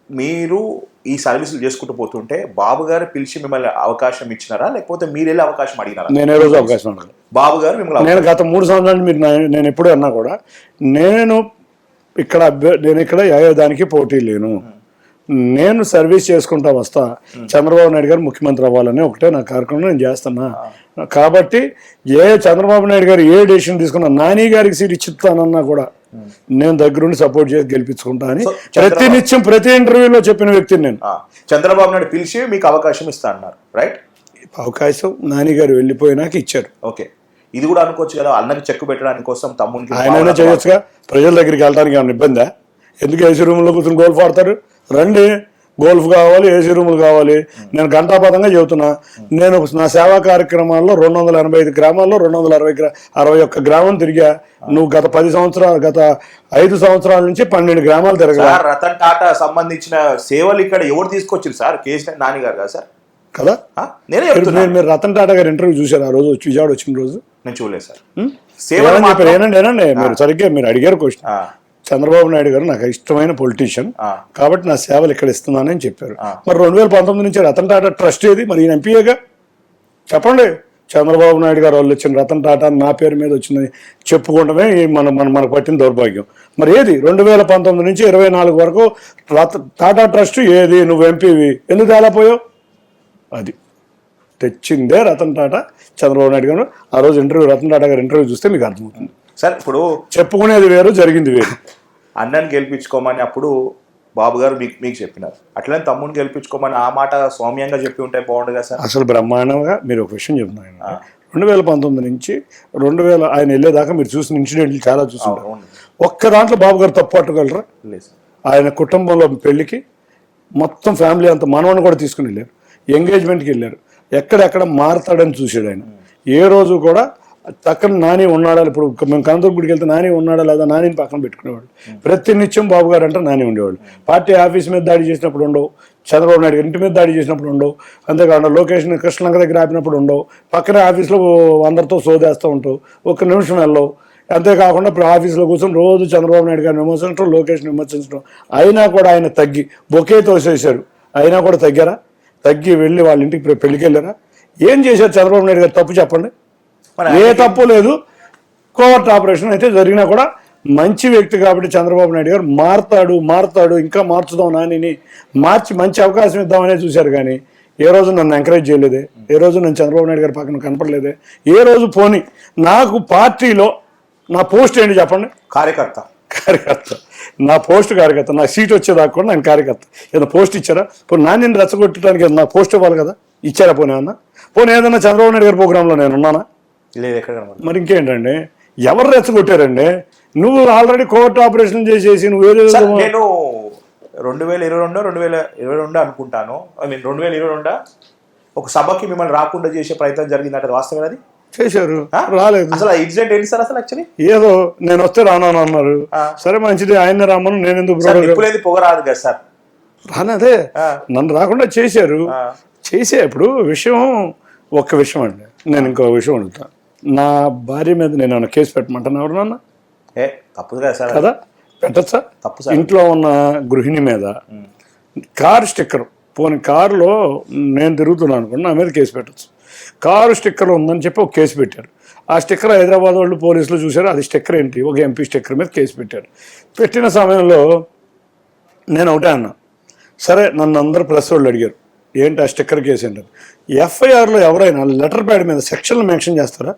మీరు ఈ సర్వీసులు చేసుకుంటూ పోతుంటే బాబు గారు పిలిచి మిమ్మల్ని అవకాశం ఇచ్చినారా, లేకపోతే మీరు వెళ్ళి అవకాశం అడిగినారా? నేను ఏ రోజు అవకాశం అడగను. బాబు గారు మిమ్మల్ని నేను గత 3 సంవత్సరాలు మీరు నేను ఎప్పుడు అన్నా కూడా నేను ఇక్కడ ఏ దానికి పోటీ లేను. నేను సర్వీస్ చేసుకుంటా వస్తా. చంద్రబాబు నాయుడు గారు ముఖ్యమంత్రి అవ్వాలని ఒకటే నా కార్యక్రమం నేను చేస్తున్నా. కాబట్టి చంద్రబాబు నాయుడు గారు ఏ డెసిషన్ తీసుకున్నా, నాని గారికి సీట్ ఇచ్చిస్తానన్నా కూడా నేను దగ్గరుండి సపోర్ట్ చేసి గెలిపించుకుంటా అని ప్రతి నిత్యం ప్రతి ఇంటర్వ్యూలో చెప్పిన వ్యక్తిని నేను. చంద్రబాబు నాయుడు పిలిచి మీకు అవకాశం ఇస్తా అన్నారు, రైట్? అవకాశం నాని గారు వెళ్ళిపోయినాక ఇచ్చారు. ఓకే, ఇది కూడా అనుకోవచ్చు కదా, అన్నకి చెక్కు పెట్టడానికి కోసం తమ్మునికి ఆయన చేయొచ్చుగా. ప్రజల దగ్గరికి వెళ్ళడానికి ఏమైనా ఇబ్బందా? ఎందుకు ఏసీ రూమ్లో కూర్చొని గోల్ఫ్ ఆడతారు? రండి, గోల్ఫ్ కావాలి, ఏసీ రూములు కావాలి. నేను గంటాపదంగా చెబుతున్నా. నేను నా సేవా కార్యక్రమాల్లో 285 గ్రామాల్లో 261 గ్రామం తిరిగా. నువ్వు గత 5 సంవత్సరాల నుంచి 12 గ్రామాలు తిరగా. రతన్ టాటా సంబంధించిన సేవలు ఇక్కడ ఎవరు తీసుకొచ్చారు సార్? కేసీ నాని గారు కదా సార్? కదా, మీరు రతన్ టాటా గారు ఇంటర్వ్యూ చూసారు ఆ రోజు విజయవాడ వచ్చిన రోజు? నేను చూడలేదు సార్. ఏనండి మీరు సరిగ్గా మీరు అడిగారు క్వశ్చన్. చంద్రబాబు నాయుడు గారు నాకు ఇష్టమైన పొలిటీషియన్ కాబట్టి నా సేవలు ఇక్కడ ఇస్తున్నానని చెప్పారు. మరి 2019 నుంచి రతన్ టాటా ట్రస్ట్ ఏది? మరి ఈయన ఎంపీఏగా చెప్పండి. చంద్రబాబు నాయుడు గారు వాళ్ళు వచ్చిన రతన్ టాటా నా పేరు మీద వచ్చిందని చెప్పుకోవడమే మనకు పట్టిన దౌర్భాగ్యం. మరి ఏది 2019 నుంచి 24 వరకు టాటా ట్రస్ట్ ఏది? నువ్వు ఎంపీవి ఎందుకు తేలేపోయావు? అది తెచ్చిందే రతన్ టాటా, చంద్రబాబు నాయుడు గారు. ఆ రోజు రతన్ టాటా గారు ఇంటర్వ్యూ చూస్తే మీకు అర్థమవుతుంది సార్. ఇప్పుడు చెప్పుకునేది వేరు, జరిగింది వేరు. అన్నని గెలిపించుకోమని అప్పుడు బాబు గారు మీకు చెప్పినారు, అట్లనే తమ్ముని గెలిపించుకోమని ఆ మాట సౌమ్యంగా చెప్పి ఉంటే బాగుండు కదా సార్? అసలు బ్రహ్మాండంగా మీరు ఒక విషయం చెప్తున్నారు. 2019 నుంచి 2000 ఆయన వెళ్ళేదాకా మీరు చూసిన ఇన్సిడెంట్లు చాలా చూసుంటారు. ఒక్క దాంట్లో బాబు గారు తప్పు పట్టగలరా? లేదు సార్. ఆయన కుటుంబంలో పెళ్లికి మొత్తం ఫ్యామిలీ అంతా మనవని కూడా తీసుకుని వెళ్ళారు. ఎంగేజ్మెంట్కి వెళ్ళారు. ఎక్కడెక్కడ మారతాడని చూసాడు ఆయన. ఏ రోజు కూడా పక్కన నాని ఉన్నాడా? ఇప్పుడు మేము కనదూరు గుడికి వెళ్తే నాని ఉన్నాడా లేదా నానిని పక్కన పెట్టుకునేవాడు. ప్రతి నిత్యం బాబు గారు అంటే నాని ఉండేవాడు. పార్టీ ఆఫీస్ మీద దాడి చేసినప్పుడు ఉండవు, చంద్రబాబు నాయుడు ఇంటి మీద దాడి చేసినప్పుడు ఉండవు, అంతేకాకుండా లొకేషన్ కృష్ణలంక దగ్గర ఆపినప్పుడు ఉండవు, పక్కనే ఆఫీస్లో అందరితో సోదేస్తూ ఉంటావు, ఒక్క నిమిషం వెళ్ళవు. అంతేకాకుండా ఇప్పుడు ఆఫీస్లో కూర్చొని రోజు చంద్రబాబు నాయుడు గారిని విమర్శించడం, లోకేష్ని విమర్శించడం. అయినా కూడా ఆయన తగ్గి బొకే తోసేశారు. అయినా కూడా తగ్గారా? తగ్గి వెళ్ళి వాళ్ళ ఇంటికి పెళ్లికి వెళ్ళారా? ఏం చేశారు చంద్రబాబు నాయుడు గారు? తప్పు చెప్పండి. ఏ తప్పు లేదు. కోవర్ట్ ఆపరేషన్ అయితే జరిగినా కూడా మంచి వ్యక్తి కాబట్టి చంద్రబాబు నాయుడు గారు మారుతాడు ఇంకా మార్చుదాం నానిని మార్చి మంచి అవకాశం ఇద్దామనే చూశారు. కానీ ఏ రోజు నన్ను ఎంకరేజ్ చేయలేదే, ఏ రోజు నన్ను చంద్రబాబు నాయుడు గారి పక్కన కనపడలేదే, ఏ రోజు పోని నాకు పార్టీలో నా పోస్ట్ ఏంటి చెప్పండి? కార్యకర్త. నా పోస్ట్ కార్యకర్త. నా సీట్ వచ్చేదాకా కూడా నేను కార్యకర్త. ఏదైనా పోస్ట్ ఇచ్చారా? పోనీ నాని రెచ్చగొట్టడానికి నా పోస్ట్ ఇవ్వాలి కదా, ఇచ్చారా? పోనీ ఏమన్నా ఏదన్నా చంద్రబాబు నాయుడు గారి ప్రోగ్రాంలో నేను ఉన్నానా? లేదు. ఎక్కడ? మరి ఇంకేంటండి, ఎవరు రెచ్చగొట్టారండి? నువ్వు ఆల్రెడీ కోర్టు ఆపరేషన్ చేసేసి నువ్వు నేను 2022 అనుకుంటాను, 2022 ఒక సభకి మిమ్మల్ని రాకుండా చేసే ప్రయత్నం జరిగిందంటే వాస్తవం అది చేశారు, రాలేదు. అసలు ఇన్సిడెంట్ ఏంటి సార్? అసలు యాక్చువల్లీ ఏదో నేను వస్తే రాను అన్నారు. సరే మంచిది, ఆయన రామను నేను ఎందుకు పొగ రాదు కదా సార్? రానదే, నన్ను రాకుండా చేశారు. ఇప్పుడు ఒక్క విషయం అండి, నేను ఇంకో విషయం అడుగుతా. నా భార్య మీద నేను ఏమైనా కేసు పెట్టమంటాను ఎవరన్నా? తప్పు కదా సార్? కదా, పెట్టచ్చా? తప్పు. ఇంట్లో ఉన్న గృహిణి మీద కారు స్టిక్కర్, పోనీ కారులో నేను తిరుగుతున్నాను అనుకోండి, నా మీద కేసు పెట్టచ్చు. కారు స్టిక్కర్ ఉందని చెప్పి ఒక కేసు పెట్టారు. ఆ స్టిక్కర్ హైదరాబాద్ వాళ్ళు పోలీసులు చూశారు. అది స్టిక్కర్ ఏంటి? ఒక ఎంపీ స్టిక్కర్ మీద కేసు పెట్టారు. పెట్టిన సమయంలో నేను ఒకటే అన్నా, సరే నన్ను అందరు ప్రెస్ వాళ్ళు అడిగారు ఏంటి ఆ స్టిక్కర్ కేసు ఏంటని. ఎఫ్ఐఆర్లో ఎవరైనా లెటర్ ప్యాడ్ మీద సెక్షన్లు మెన్షన్ చేస్తారా?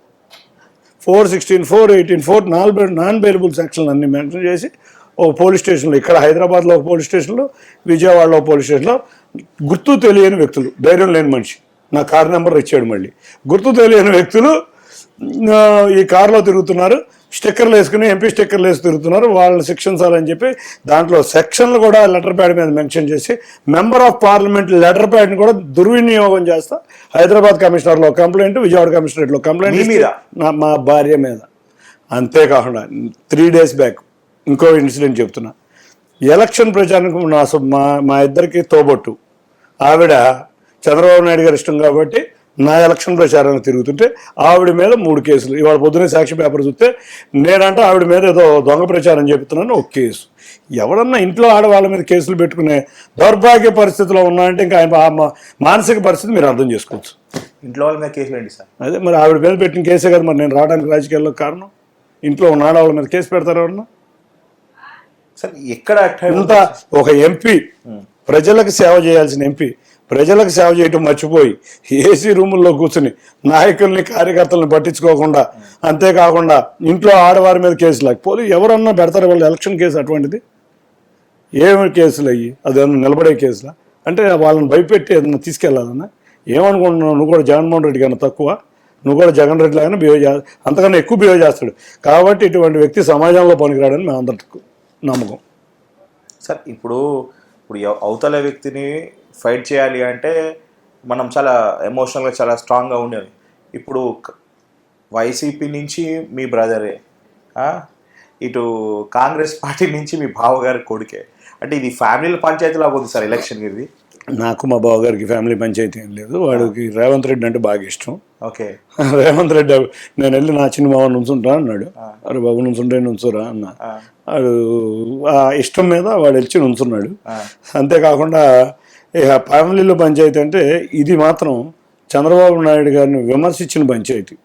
416, 418, 4 నాన్ బెయిలబుల్ సెక్షన్లు అన్ని మెన్షన్ చేసి ఒక పోలీస్ స్టేషన్లో, ఇక్కడ హైదరాబాద్లో ఒక పోలీస్ స్టేషన్లో, విజయవాడలో ఒక పోలీస్ స్టేషన్లో గుర్తు తెలియని వ్యక్తులు, ధైర్యం లేని మనిషి నా కార్ నెంబర్ ఇచ్చాడు. మళ్ళీ గుర్తు తెలియని వ్యక్తులు ఈ కారులో తిరుగుతున్నారు, స్టిక్కర్లు వేసుకుని ఎంపీ స్టిక్కర్లు వేసి తిరుగుతున్నారు, వాళ్ళని శిక్షించాలని చెప్పి దాంట్లో సెక్షన్లు కూడా లెటర్ ప్యాడ్ మీద మెన్షన్ చేసి మెంబర్ ఆఫ్ పార్లమెంట్ లెటర్ ప్యాడ్ని కూడా దుర్వినియోగం చేస్తా హైదరాబాద్ కమిషనర్లో కంప్లైంట్, విజయవాడ కమిషనరేట్లో కంప్లైంట్ మా భార్య మీద. అంతేకాకుండా 3 days బ్యాక్ ఇంకో ఇన్సిడెంట్ చెప్తున్నా. ఎలక్షన్ ప్రచారానికి మా ఇద్దరికి తోబొట్టు ఆవిడ చంద్రబాబు నాయుడు గారు ఇష్టం కాబట్టి నా ఎలక్షన్ ప్రచారానికి తిరుగుతుంటే ఆవిడ మీద 3 కేసులు. ఇవాళ పొద్దునే సాక్షి పేపర్ చూస్తే నేనంటే ఆవిడ మీద ఏదో దొంగ ప్రచారం చెబుతున్నాను ఒక కేసు. ఎవరన్నా ఇంట్లో ఆడవాళ్ళ మీద కేసులు పెట్టుకునే దౌర్భాగ్య పరిస్థితిలో ఉన్నాయంటే ఇంకా ఆయన మానసిక పరిస్థితి మీరు అర్థం చేసుకోవచ్చు. ఇంట్లో వాళ్ళ మీద కేసులు ఏంటి సార్? అదే మరి ఆవిడ మీద పెట్టిన కేసే కదా మరి నేను రావడానికి రాజకీయాల్లో కారణం. ఇంట్లో ఉన్న ఆడవాళ్ళ మీద కేసు పెడతారు ఎవరన్నా? సార్ ఎక్కడ ఇంత ఒక ఎంపీ, ప్రజలకు సేవ చేయాల్సిన ఎంపీ ప్రజలకు సేవ చేయటం మర్చిపోయి ఏసీ రూముల్లో కూర్చుని నాయకుల్ని కార్యకర్తలను పట్టించుకోకుండా, అంతేకాకుండా ఇంట్లో ఆడవారి మీద కేసులు పోలీ ఎవరన్నా పెడతారు వాళ్ళు ఎలక్షన్ కేసు అటువంటిది? ఏమి కేసులు అయ్యి అదేమన్నా నిలబడే కేసులా? అంటే వాళ్ళని భయపెట్టి ఏదన్నా తీసుకెళ్లాలన్నా? ఏమనుకుంటున్నావు నువ్వు కూడా జగన్మోహన్ రెడ్డి కన్నా తక్కువ? నువ్వు కూడా జగన్ రెడ్డి లాగానే అంతకన్నా ఎక్కువ బిహేవ్ చేస్తాడు. కాబట్టి ఇటువంటి వ్యక్తి సమాజంలో పనికిరాడని మేము అందరికీ నమ్మకం. సార్ ఇప్పుడు అవతల వ్యక్తిని ఫైట్ చేయాలి అంటే మనం చాలా ఎమోషనల్గా చాలా స్ట్రాంగ్గా ఉండేది. ఇప్పుడు వైసీపీ నుంచి మీ బ్రదరే, ఇటు కాంగ్రెస్ పార్టీ నుంచి మీ బావగారి కొడుకే, అంటే ఇది ఫ్యామిలీ పంచాయతీలాగా ఉంది సార్ ఎలక్షన్ ఇది. నాకు మా బావగారికి ఫ్యామిలీ పంచాయతీ ఏం లేదు. వాడికి రేవంత్ రెడ్డి అంటే బాగా ఇష్టం. ఓకే, రేవంత్ రెడ్డి నేను వెళ్ళి నా చిన్న బావ నుంచుంటా అన్నాడు. అరే బాబు నుంచుంటే నుంచురా అన్న. వాడు ఆ ఇష్టం మీద వాడు వచ్చి నుంచున్నాడు. అంతేకాకుండా ఇక ఫ్యామిలీలో పంచాయతీ అంటే ఇది మాత్రం చంద్రబాబు నాయుడు గారిని విమర్శించిన పంచాయతీ.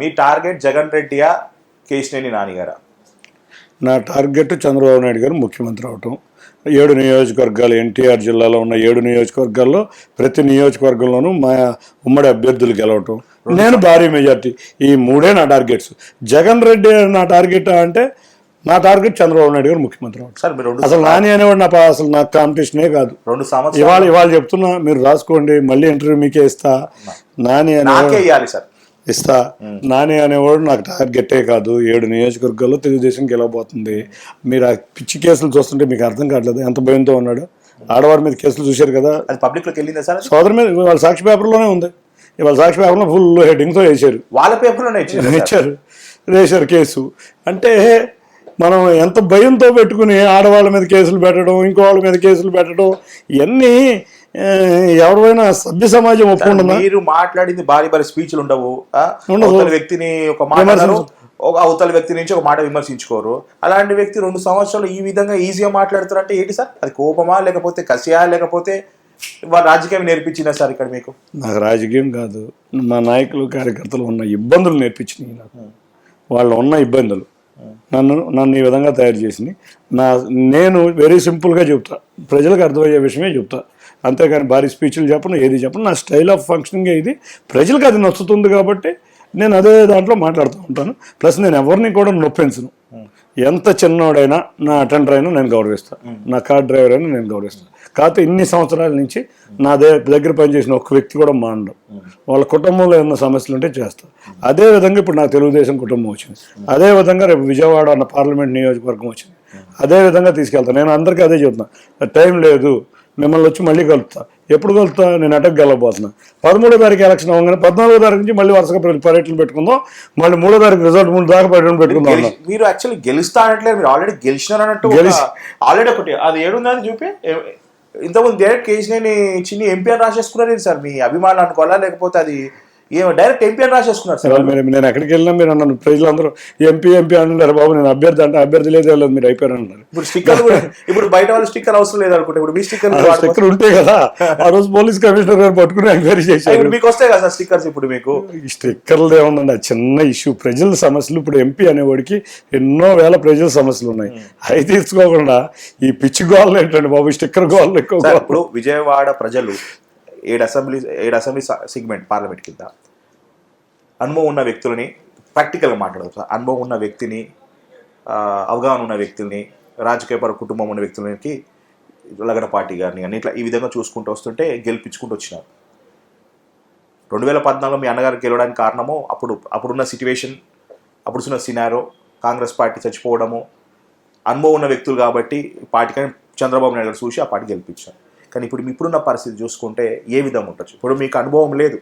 మీ టార్గెట్ జగన్ రెడ్డియా కేశినేని నాని గారా? నా టార్గెట్ చంద్రబాబు నాయుడు గారు ముఖ్యమంత్రి అవటం. 7 నియోజకవర్గాలు, ఎన్టీఆర్ జిల్లాలో ఉన్న 7 నియోజకవర్గాల్లో ప్రతి నియోజకవర్గంలోనూ మా ఉమ్మడి అభ్యర్థులు గెలవటం, నేను భారీ మెజార్టీ. ఈ 3 నా టార్గెట్స్. జగన్ రెడ్డి నా టార్గెట్ అంటే నా టార్గెట్ చంద్రబాబు నాయుడు గారు ముఖ్యమంత్రి అవటం. అసలు నాని అనేవాడు అసలు నాకు కాంపిటీషనే కాదు. ఇవాళ చెప్తున్నా, మీరు రాసుకోండి, మళ్ళీ ఇంటర్వ్యూ మీకే ఇస్తా. నాని అనేవాడు ఇస్తా. నాని అనేవాడు నాకు టార్గెటే కాదు. 7 నియోజకవర్గాల్లో తెలుగుదేశం గెలవబోతుంది. మీరు ఆ పిచ్చి కేసులు చూస్తుంటే మీకు అర్థం కావట్లేదు ఎంత భయంతో ఉన్నాడు. ఆడవారి మీద కేసులు చూశారు కదా, అది పబ్లిక్లోకి వెళ్ళిందా సార్? సోదరు మీద వాళ్ళ సాక్షి పేపర్లోనే ఉంది. ఇవాళ సాక్షి పేపర్లో ఫుల్ హెడ్డింగ్తో వేసారు, వాళ్ళ పేపర్లోనే వేశారు కేసు. అంటే మనం ఎంత భయంతో పెట్టుకుని ఆడవాళ్ళ మీద కేసులు పెట్టడం, ఇంకో వాళ్ళ మీద కేసులు పెట్టడం, ఇవన్నీ ఎవరైనా సభ్య సమాజం ఒప్పుకుంటుందా? మీరు మాట్లాడింది భారీ స్పీచ్లు ఉండవు. వ్యక్తిని ఒక మాట, అవతల వ్యక్తి నుంచి ఒక మాట విమర్శించుకోరు. అలాంటి వ్యక్తి 2 సంవత్సరాలు ఈ విధంగా ఈజీగా మాట్లాడుతారంటే ఏంటి సార్? అది కోపమా, లేకపోతే కసియా, లేకపోతే రాజకీయం నేర్పించినా సార్ ఇక్కడ మీకు? నాకు రాజకీయం కాదు, మా నాయకులు కార్యకర్తలు ఉన్న ఇబ్బందులు నేర్పించినాయి. నాకు వాళ్ళు ఉన్న ఇబ్బందులు నన్ను ఈ విధంగా తయారు చేసింది. నేను వెరీ సింపుల్గా చెప్తా, ప్రజలకు అర్థమయ్యే విషయమే చెప్తా. అంతేకాని భారీ స్పీచ్లు చెప్పను, ఏది చెప్పను. నా స్టైల్ ఆఫ్ ఫంక్షనింగ్ ఇది. ప్రజలకు అది నచ్చుతుంది కాబట్టి నేను అదే దాంట్లో మాట్లాడుతూ ఉంటాను. ప్లస్ నేను ఎవరిని కూడా నొప్పించను. ఎంత చిన్నోడైనా, నా అటెండర్ అయినా నేను గౌరవిస్తాను, నా కార్ డ్రైవర్ అయినా నేను గౌరవిస్తాను. కాకపోతే ఇన్ని సంవత్సరాల నుంచి నా దగ్గర పనిచేసిన ఒక వ్యక్తి కూడా మానడం, వాళ్ళ కుటుంబంలో ఏమన్నా సమస్యలు ఉంటే చేస్తాను. అదేవిధంగా ఇప్పుడు నాకు తెలుగుదేశం కుటుంబం వచ్చింది, అదేవిధంగా రేపు విజయవాడ అన్న పార్లమెంట్ నియోజకవర్గం వచ్చింది, అదేవిధంగా తీసుకెళ్తాను. నేను అందరికీ అదే చెప్తున్నా, టైం లేదు, మిమ్మల్ని వచ్చి మళ్ళీ కలుపుతా. ఎప్పుడు కలుపుతా? నేను అటక్ గెలవబోతున్నా. 13వ తారీఖు ఎలక్షన్ అవ్వగానే 14వ తారీఖు నుంచి మళ్ళీ వరుసగా పర్యటనలు పెట్టుకుందాం. మళ్ళీ 3వ తారీఖు రిజల్ట్ ముందు దాకా పర్యటన పెట్టుకుందాం. మీరు యాక్చువల్లీ గెలుస్తా అనట్లేదు, మీరు ఆల్రెడీ గెలిచినారు అన్నట్టు. ఆల్రెడీ ఒకటి అది ఏడుందని చూపి ఇంతకుముందు డైరెక్ట్ కేసీనేని చిన్ని ఎంపీ అని రాసేసుకున్నారు సార్. మీ అభిమానులు అనుకోవాలా, లేకపోతే అది ఏమో డైరెక్ట్ ఎంపీ అని రాసేసుకున్నారు సార్? నేను ఎక్కడికి వెళ్ళినా మీరు అన్నారు, ప్రజలందరూ ఎంపీ అన్నారు. బాబు నేను అభ్యర్థి అంటే అభ్యర్థి లేదు, మీరు అయిపోయారు అన్నారు. ఇప్పుడు స్టిక్కర్ ఇప్పుడు బయట వాళ్ళు స్టిక్కర్ అవసరం లేదు అనుకుంటే ఇప్పుడు మీ స్టిక్కర్ ఉంటే కదా. ఆ రోజు పోలీస్ కమిషనర్ గారు పట్టుకుని ఎంక్వైరీ చేశారు. మీకు వస్తాయి కదా సార్ స్టిక్కర్స్? ఇప్పుడు మీకు స్టిక్కర్లు ఏముందండి, చిన్న ఇష్యూ. ప్రజల సమస్యలు ఇప్పుడు ఎంపీ అనేవాడికి ఎన్నో వేల ప్రజల సమస్యలు ఉన్నాయి. అవి తీర్చుకోకుండా ఈ పిచ్చి గోళ్ళు ఏంటండి బాబు, స్టిక్కర్ గోళ్ళు ఎక్కువ. ఇప్పుడు విజయవాడ ప్రజలు 7 అసెంబ్లీ సెగ్మెంట్ పార్లమెంట్ కింద అనుభవం ఉన్న వ్యక్తులని ప్రాక్టికల్గా మాట్లాడదు. అనుభవం ఉన్న వ్యక్తిని, అవగాహన ఉన్న వ్యక్తుల్ని, రాజకీయపర కుటుంబం ఉన్న వ్యక్తులకి లగడపాటి గారిని అని ఇట్లా ఈ విధంగా చూసుకుంటూ వస్తుంటే గెలిపించుకుంటూ వచ్చినారు. 2014లో మీ అన్నగారికి గెలవడానికి కారణము అప్పుడున్న సిచ్యువేషన్, అప్పుడున్న సినారో, కాంగ్రెస్ పార్టీ చచ్చిపోవడము, అనుభవం ఉన్న వ్యక్తులు కాబట్టి పార్టీకి చంద్రబాబు నాయుడు గారు చూసి ఆ పార్టీ గెలిపించారు. కానీ ఇప్పుడున్న పరిస్థితి చూసుకుంటే ఏ విధంగా ఉండొచ్చు? ఇప్పుడు మీకు అనుభవం లేదు,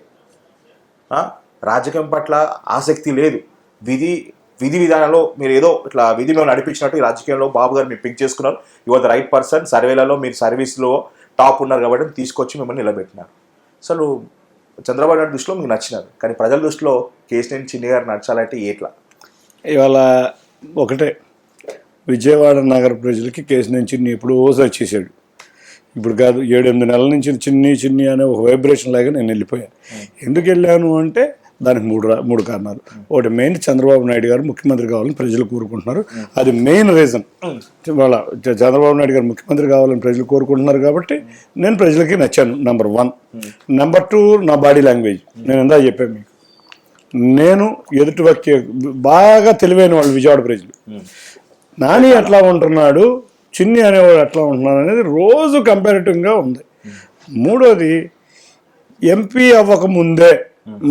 రాజకీయం పట్ల ఆసక్తి లేదు, విధి విధానాల్లో మీరు ఏదో ఇట్లా విధి మేము నడిపించినట్టు ఈ రాజకీయంలో బాబు గారు మీరు పిక్ చేసుకున్నారు. You are the right person. సర్వేలలో మీరు సర్వీస్లో టాప్ ఉన్నారు కాబట్టి తీసుకొచ్చి మిమ్మల్ని నిలబెట్టినారు. అసలు చంద్రబాబు నాయుడు దృష్టిలో మీకు నచ్చినారు, కానీ ప్రజల దృష్టిలో కేసీఆర్ చిన్ని గారు నచ్చాలంటే ఎట్లా? ఇవాళ ఒకటే, విజయవాడ నగర ప్రజలకి కేసీఆర్ చిన్ని ఎప్పుడో వచ్చేసాడు. ఇప్పుడు కాదు, 7-8 నెలల నుంచి చిన్ని అనే ఒక వైబ్రేషన్ లాగా నేను వెళ్ళిపోయాను. ఎందుకు వెళ్ళాను అంటే దానికి మూడు కారణాలు. ఒకటి, మెయిన్ చంద్రబాబు నాయుడు గారు ముఖ్యమంత్రి కావాలని ప్రజలు కోరుకుంటున్నారు. అది మెయిన్ రీజన్. వాళ్ళ చంద్రబాబు నాయుడు గారు ముఖ్యమంత్రి కావాలని ప్రజలు కోరుకుంటున్నారు కాబట్టి నేను ప్రజలకి నచ్చాను, నెంబర్ 1. నెంబర్ 2, నా బాడీ లాంగ్వేజ్. నేను ఎందా చెప్పాను మీకు, నేను ఎదుటి వ్యక్తి బాగా తెలివైన వాళ్ళు విజయవాడ ప్రజలు. నాని ఎట్లా ఉంటున్నాడు, చిన్ని అనేవాడు ఎట్లా ఉంటున్నాడు అనేది రోజు కంపారిటివ్గా ఉంది. మూడోది, ఎంపీ అవ్వకముందే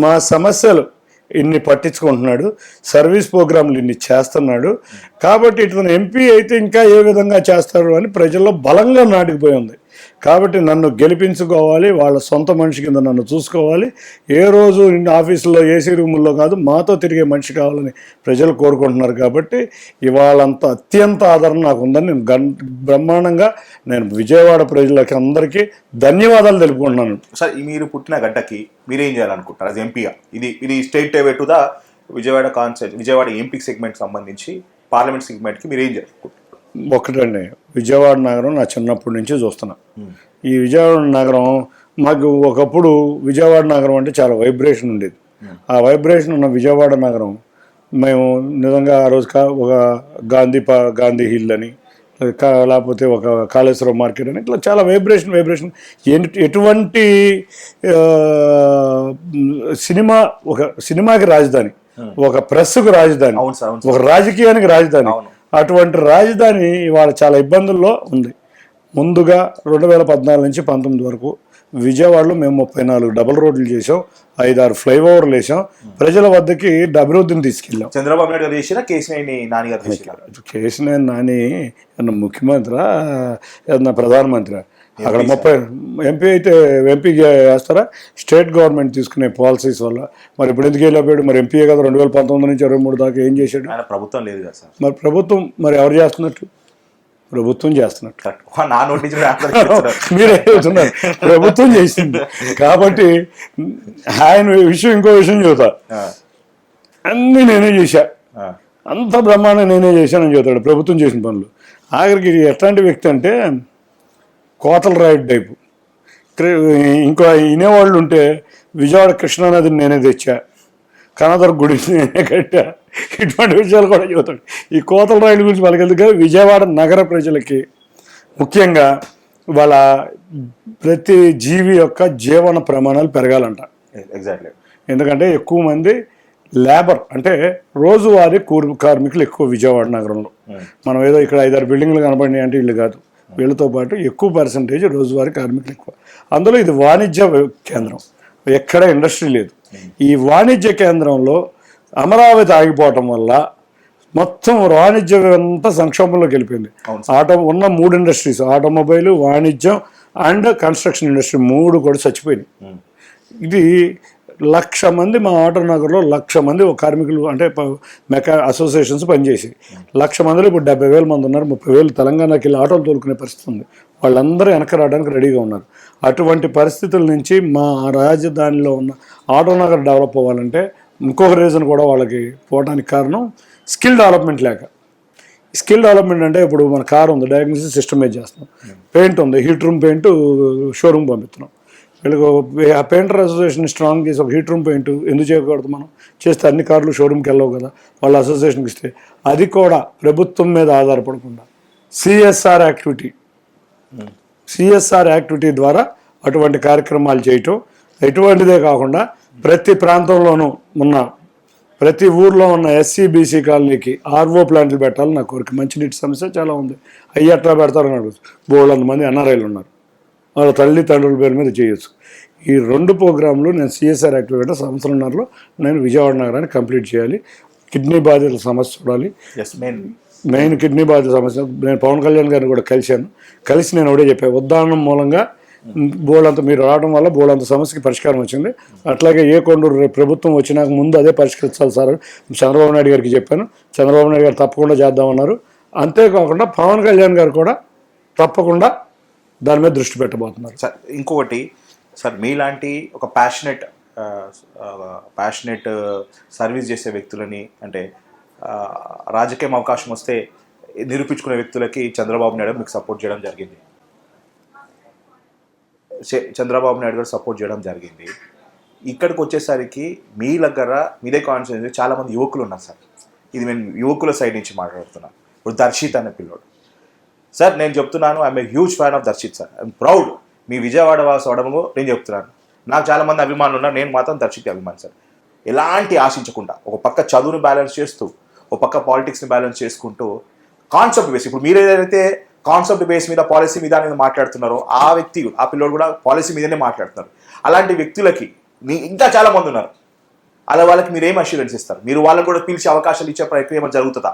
మా సమస్యలు ఇన్ని పట్టించుకుంటున్నాడు, సర్వీస్ ప్రోగ్రాంలు ఇన్ని చేస్తున్నాడు, కాబట్టి ఇతను ఎంపీ అయితే ఇంకా ఏ విధంగా చేస్తాడు అని ప్రజల్లో బలంగా నాటికిపోయి ఉంది. కాబట్టి నన్ను గెలిపించుకోవాలి, వాళ్ళ సొంత మనిషి కింద నన్ను చూసుకోవాలి, ఏ రోజు ఆఫీసులో ఏసీ రూముల్లో కాదు మాతో తిరిగే మనిషి కావాలని ప్రజలు కోరుకుంటున్నారు. కాబట్టి ఇవాళంత అత్యంత ఆదరణ నాకు ఉందని నేను బ్రహ్మాండంగా నేను విజయవాడ ప్రజలకి అందరికీ ధన్యవాదాలు తెలుపుకుంటున్నాను. సార్, మీరు పుట్టిన గడ్డకి మీరేం చేయాలనుకుంటారు యాజ్ ఎంపీగా? ఇది state away to the Vijayawada concept, Vijayawada MP segment సంబంధించి పార్లమెంట్ సెగ్మెంట్కి మీరు ఏం చేయాలనుకుంటారు? ఒకటండి, విజయవాడ నగరం నా చిన్నప్పటి నుంచి చూస్తున్నా. ఈ విజయవాడ నగరం మాకు ఒకప్పుడు విజయవాడ నగరం అంటే చాలా వైబ్రేషన్ ఉండేది. ఆ వైబ్రేషన్ ఉన్న విజయవాడ నగరం మేము నిజంగా ఆ రోజు ఒక గాంధీ హిల్ అని, లేకపోతే ఒక కాళేశ్వరం మార్కెట్ అని, ఇట్లా చాలా వైబ్రేషన్ ఎటువంటి సినిమాకి రాజధాని, ఒక ప్రెస్కు రాజధాని, ఒక రాజకీయానికి రాజధాని, అటువంటి రాజధాని ఇవాళ చాలా ఇబ్బందుల్లో ఉంది. ముందుగా 2014 నుంచి 19 వరకు విజయవాడలో మేము 34 డబుల్ రోడ్లు చేసాం, 5-6 ఫ్లైఓవర్లు వేసాం, ప్రజల వద్దకి అభివృద్ధిని తీసుకెళ్ళాం. చంద్రబాబు నాయుడు గారు చేసినా కేసీఆర్ నాని గారు కేసీఆర్ నాని ఏమన్నా ముఖ్యమంత్రి, ఏమన్నా ప్రధానమంత్రి? అక్కడ 30 ఎంపీ అయితే ఎంపీ వేస్తారా? స్టేట్ గవర్నమెంట్ తీసుకునే పాలసీస్ వల్ల. మరి ఇప్పుడు ఎందుకు వెళ్ళిపోయాడు? మరి ఎంపీఏ కదా 2019 నుంచి 23 దాకా ఏం చేశాడు? ప్రభుత్వం లేదు కదా సార్. మరి ప్రభుత్వం మరి ఎవరు చేస్తున్నట్టు? ప్రభుత్వం చేస్తున్నట్టు. మీరే చెబుతున్నారు, ప్రభుత్వం చేసింది. కాబట్టి ఆయన ఇంకో విషయం చెబుతా, అన్నీ నేనే చేశా, అంత బ్రహ్మాండం నేనే చేశానని చెబుతాడు ప్రభుత్వం చేసిన పనులు. ఆఖరికి ఎట్లాంటి వ్యక్తి అంటే కోతల రాయుడు టైపు. ఇంకో వినేవాళ్ళు ఉంటే విజయవాడ కృష్ణానదిని నేనే తెచ్చా, కనదర్ గుడి నేనే కట్టా, ఇటువంటి విషయాలు కూడా చెబుతాడు. ఈ కోతల రాయుడు గురించి వాళ్ళకి ఎందుకు, విజయవాడ నగర ప్రజలకి ముఖ్యంగా వాళ్ళ ప్రతి జీవి యొక్క జీవన ప్రమాణాలు పెరగాలంట. ఎగ్జాక్ట్లీ. ఎందుకంటే ఎక్కువ మంది లేబర్ అంటే రోజువారీ కార్మికులు ఎక్కువ విజయవాడ నగరంలో. మనం ఏదో ఇక్కడ 5-6 బిల్డింగ్లు కనపడినాయి అంటే ఇల్లు కాదు, వీళ్ళతో పాటు ఎక్కువ పర్సంటేజ్ రోజువారీ కార్మికులు ఎక్కువ. అందులో ఇది వాణిజ్య కేంద్రం, ఎక్కడ ఇండస్ట్రీ లేదు. ఈ వాణిజ్య కేంద్రంలో అమరావతి ఆగిపోవటం వల్ల మొత్తం వాణిజ్యం అంతా సంక్షోభంలోకి వెళ్ళిపోయింది. ఉన్న 3 ఇండస్ట్రీస్, ఆటోమొబైల్, వాణిజ్యం అండ్ కన్స్ట్రక్షన్ ఇండస్ట్రీ 3 కూడా చచ్చిపోయింది. ఇది 1,00,000 మంది మా ఆటో నగర్లో 1,00,000 మంది కార్మికులు అంటే అసోసియేషన్స్ పనిచేసి 1,00,000 మందిలో ఇప్పుడు 70,000 మంది ఉన్నారు. 30,000 తెలంగాణకి వెళ్ళి ఆటోలు తోలుకునే పరిస్థితి ఉంది. వాళ్ళందరూ వెనక రావడానికి రెడీగా ఉన్నారు. అటువంటి పరిస్థితుల నుంచి మా రాజధానిలో ఉన్న ఆటో నగర్ డెవలప్ అవ్వాలంటే ఇంకొక రీజన్ కూడా వాళ్ళకి పోవడానికి కారణం స్కిల్ డెవలప్మెంట్ లేక. స్కిల్ డెవలప్మెంట్ అంటే ఇప్పుడు మన కారు ఉంది, డయాగ్నోసిస్ సిస్టమైజ్ చేస్తున్నాం, పెయింట్ ఉంది, హీట్ రూమ్ పెయింట్ షోరూమ్ పంపిస్తున్నాం. వీళ్ళకి పెయింటర్ అసోసియేషన్ స్ట్రాంగ్ చేసి ఒక హీట్ రూమ్ పెయింట్ ఎందుకు చేయకూడదు? మనం చేస్తే అన్ని కార్లు షోరూమ్కి వెళ్ళవు కదా, వాళ్ళ అసోసియేషన్కి ఇస్తే. అది కూడా ప్రభుత్వం మీద ఆధారపడకుండా సిఎస్ఆర్ యాక్టివిటీ ద్వారా అటువంటి కార్యక్రమాలు చేయటం. ఎటువంటిదే కాకుండా ప్రతి ప్రాంతంలోనూ ఉన్న ప్రతి ఊర్లో ఉన్న ఎస్సీ బీసీ కాలనీకి ఆర్ఓ ప్లాంట్లు పెట్టాలి నా కోరిక. మంచినీటి సమస్య చాలా ఉంది, అయ్యి ఎట్లా పెడతారని అడుగుతుంది. బోళ్ళంత మంది ఎన్ఆర్ఐలు ఉన్నారు, వాళ్ళ తల్లిదండ్రుల పేరు మీద చేయొచ్చు. ఈ 2 ప్రోగ్రాంలు నేను సిఎస్ఆర్ యాక్టివేట్ సంవత్సరంన్నరలో నేను విజయవాడ నగరాన్ని కంప్లీట్ చేయాలి. కిడ్నీ బాధితుల సమస్య చూడాలి. మెయిన్ కిడ్నీ బాధితుల సమస్య నేను పవన్ కళ్యాణ్ గారిని కూడా కలిసి నేను ఒకటే చెప్పాను, ఉద్దానం మూలంగా బోళ్ళంత మీరు రావడం వల్ల బోళ్ళంత సమస్యకి పరిష్కారం వచ్చింది. అట్లాగే ఏ కొండూరు రేపు ప్రభుత్వం వచ్చినాక ముందు అదే పరిష్కరించాలి సార్ చంద్రబాబు నాయుడు గారికి చెప్పాను. చంద్రబాబు నాయుడు గారు తప్పకుండా చేద్దామన్నారు. అంతేకాకుండా పవన్ కళ్యాణ్ గారు కూడా తప్పకుండా దాని మీద దృష్టి పెట్టబోతున్నారు. ఇంకొకటి, సార్ మీలాంటి ఒక ప్యాషనెట్ సర్వీస్ చేసే వ్యక్తులని అంటే రాజకీయం అవకాశం వస్తే నిరూపించుకునే వ్యక్తులకి చంద్రబాబు నాయుడు మీకు సపోర్ట్ చేయడం జరిగింది. చంద్రబాబు నాయుడు గారు సపోర్ట్ చేయడం జరిగింది. ఇక్కడికి వచ్చేసరికి మీ దగ్గర మీదే కాన్స్టిట్యూన్సీ చాలామంది యువకులు ఉన్నారు సార్. ఇది నేను యువకుల సైడ్ నుంచి మాట్లాడుతున్నాను. ఇప్పుడు దర్శిత్ అనే పిల్లోడు సార్, నేను చెప్తున్నాను I'm a huge fan of Darshit sir. I'm proud. మీ విజయవాడ వాసు అవడము నేను చెప్తున్నాను. నాకు చాలామంది అభిమానులు ఉన్నారు, నేను మాత్రం దర్శిత్ అభిమాని సార్. ఎలాంటి ఆశించకుండా ఒక పక్క చదువును బ్యాలెన్స్ చేస్తూ ఒక పక్క పాలిటిక్స్ని బ్యాలెన్స్ చేసుకుంటూ కాన్సెప్ట్ బేస్, ఇప్పుడు మీరు ఏదైతే కాన్సెప్ట్ బేస్ మీద పాలసీ మీద అనేది మాట్లాడుతున్నారో ఆ వ్యక్తి ఆ పిల్లోడు కూడా పాలసీ మీదనే మాట్లాడుతున్నారు. అలాంటి వ్యక్తులకి ఇంకా చాలా మంది ఉన్నారు. అలా వాళ్ళకి మీరు ఏం అష్యూరెన్స్ ఇస్తారు? మీరు వాళ్ళకి కూడా పిలిచే అవకాశాలు ఇచ్చే ప్రక్రియ ఏమైనా జరుగుతుందా?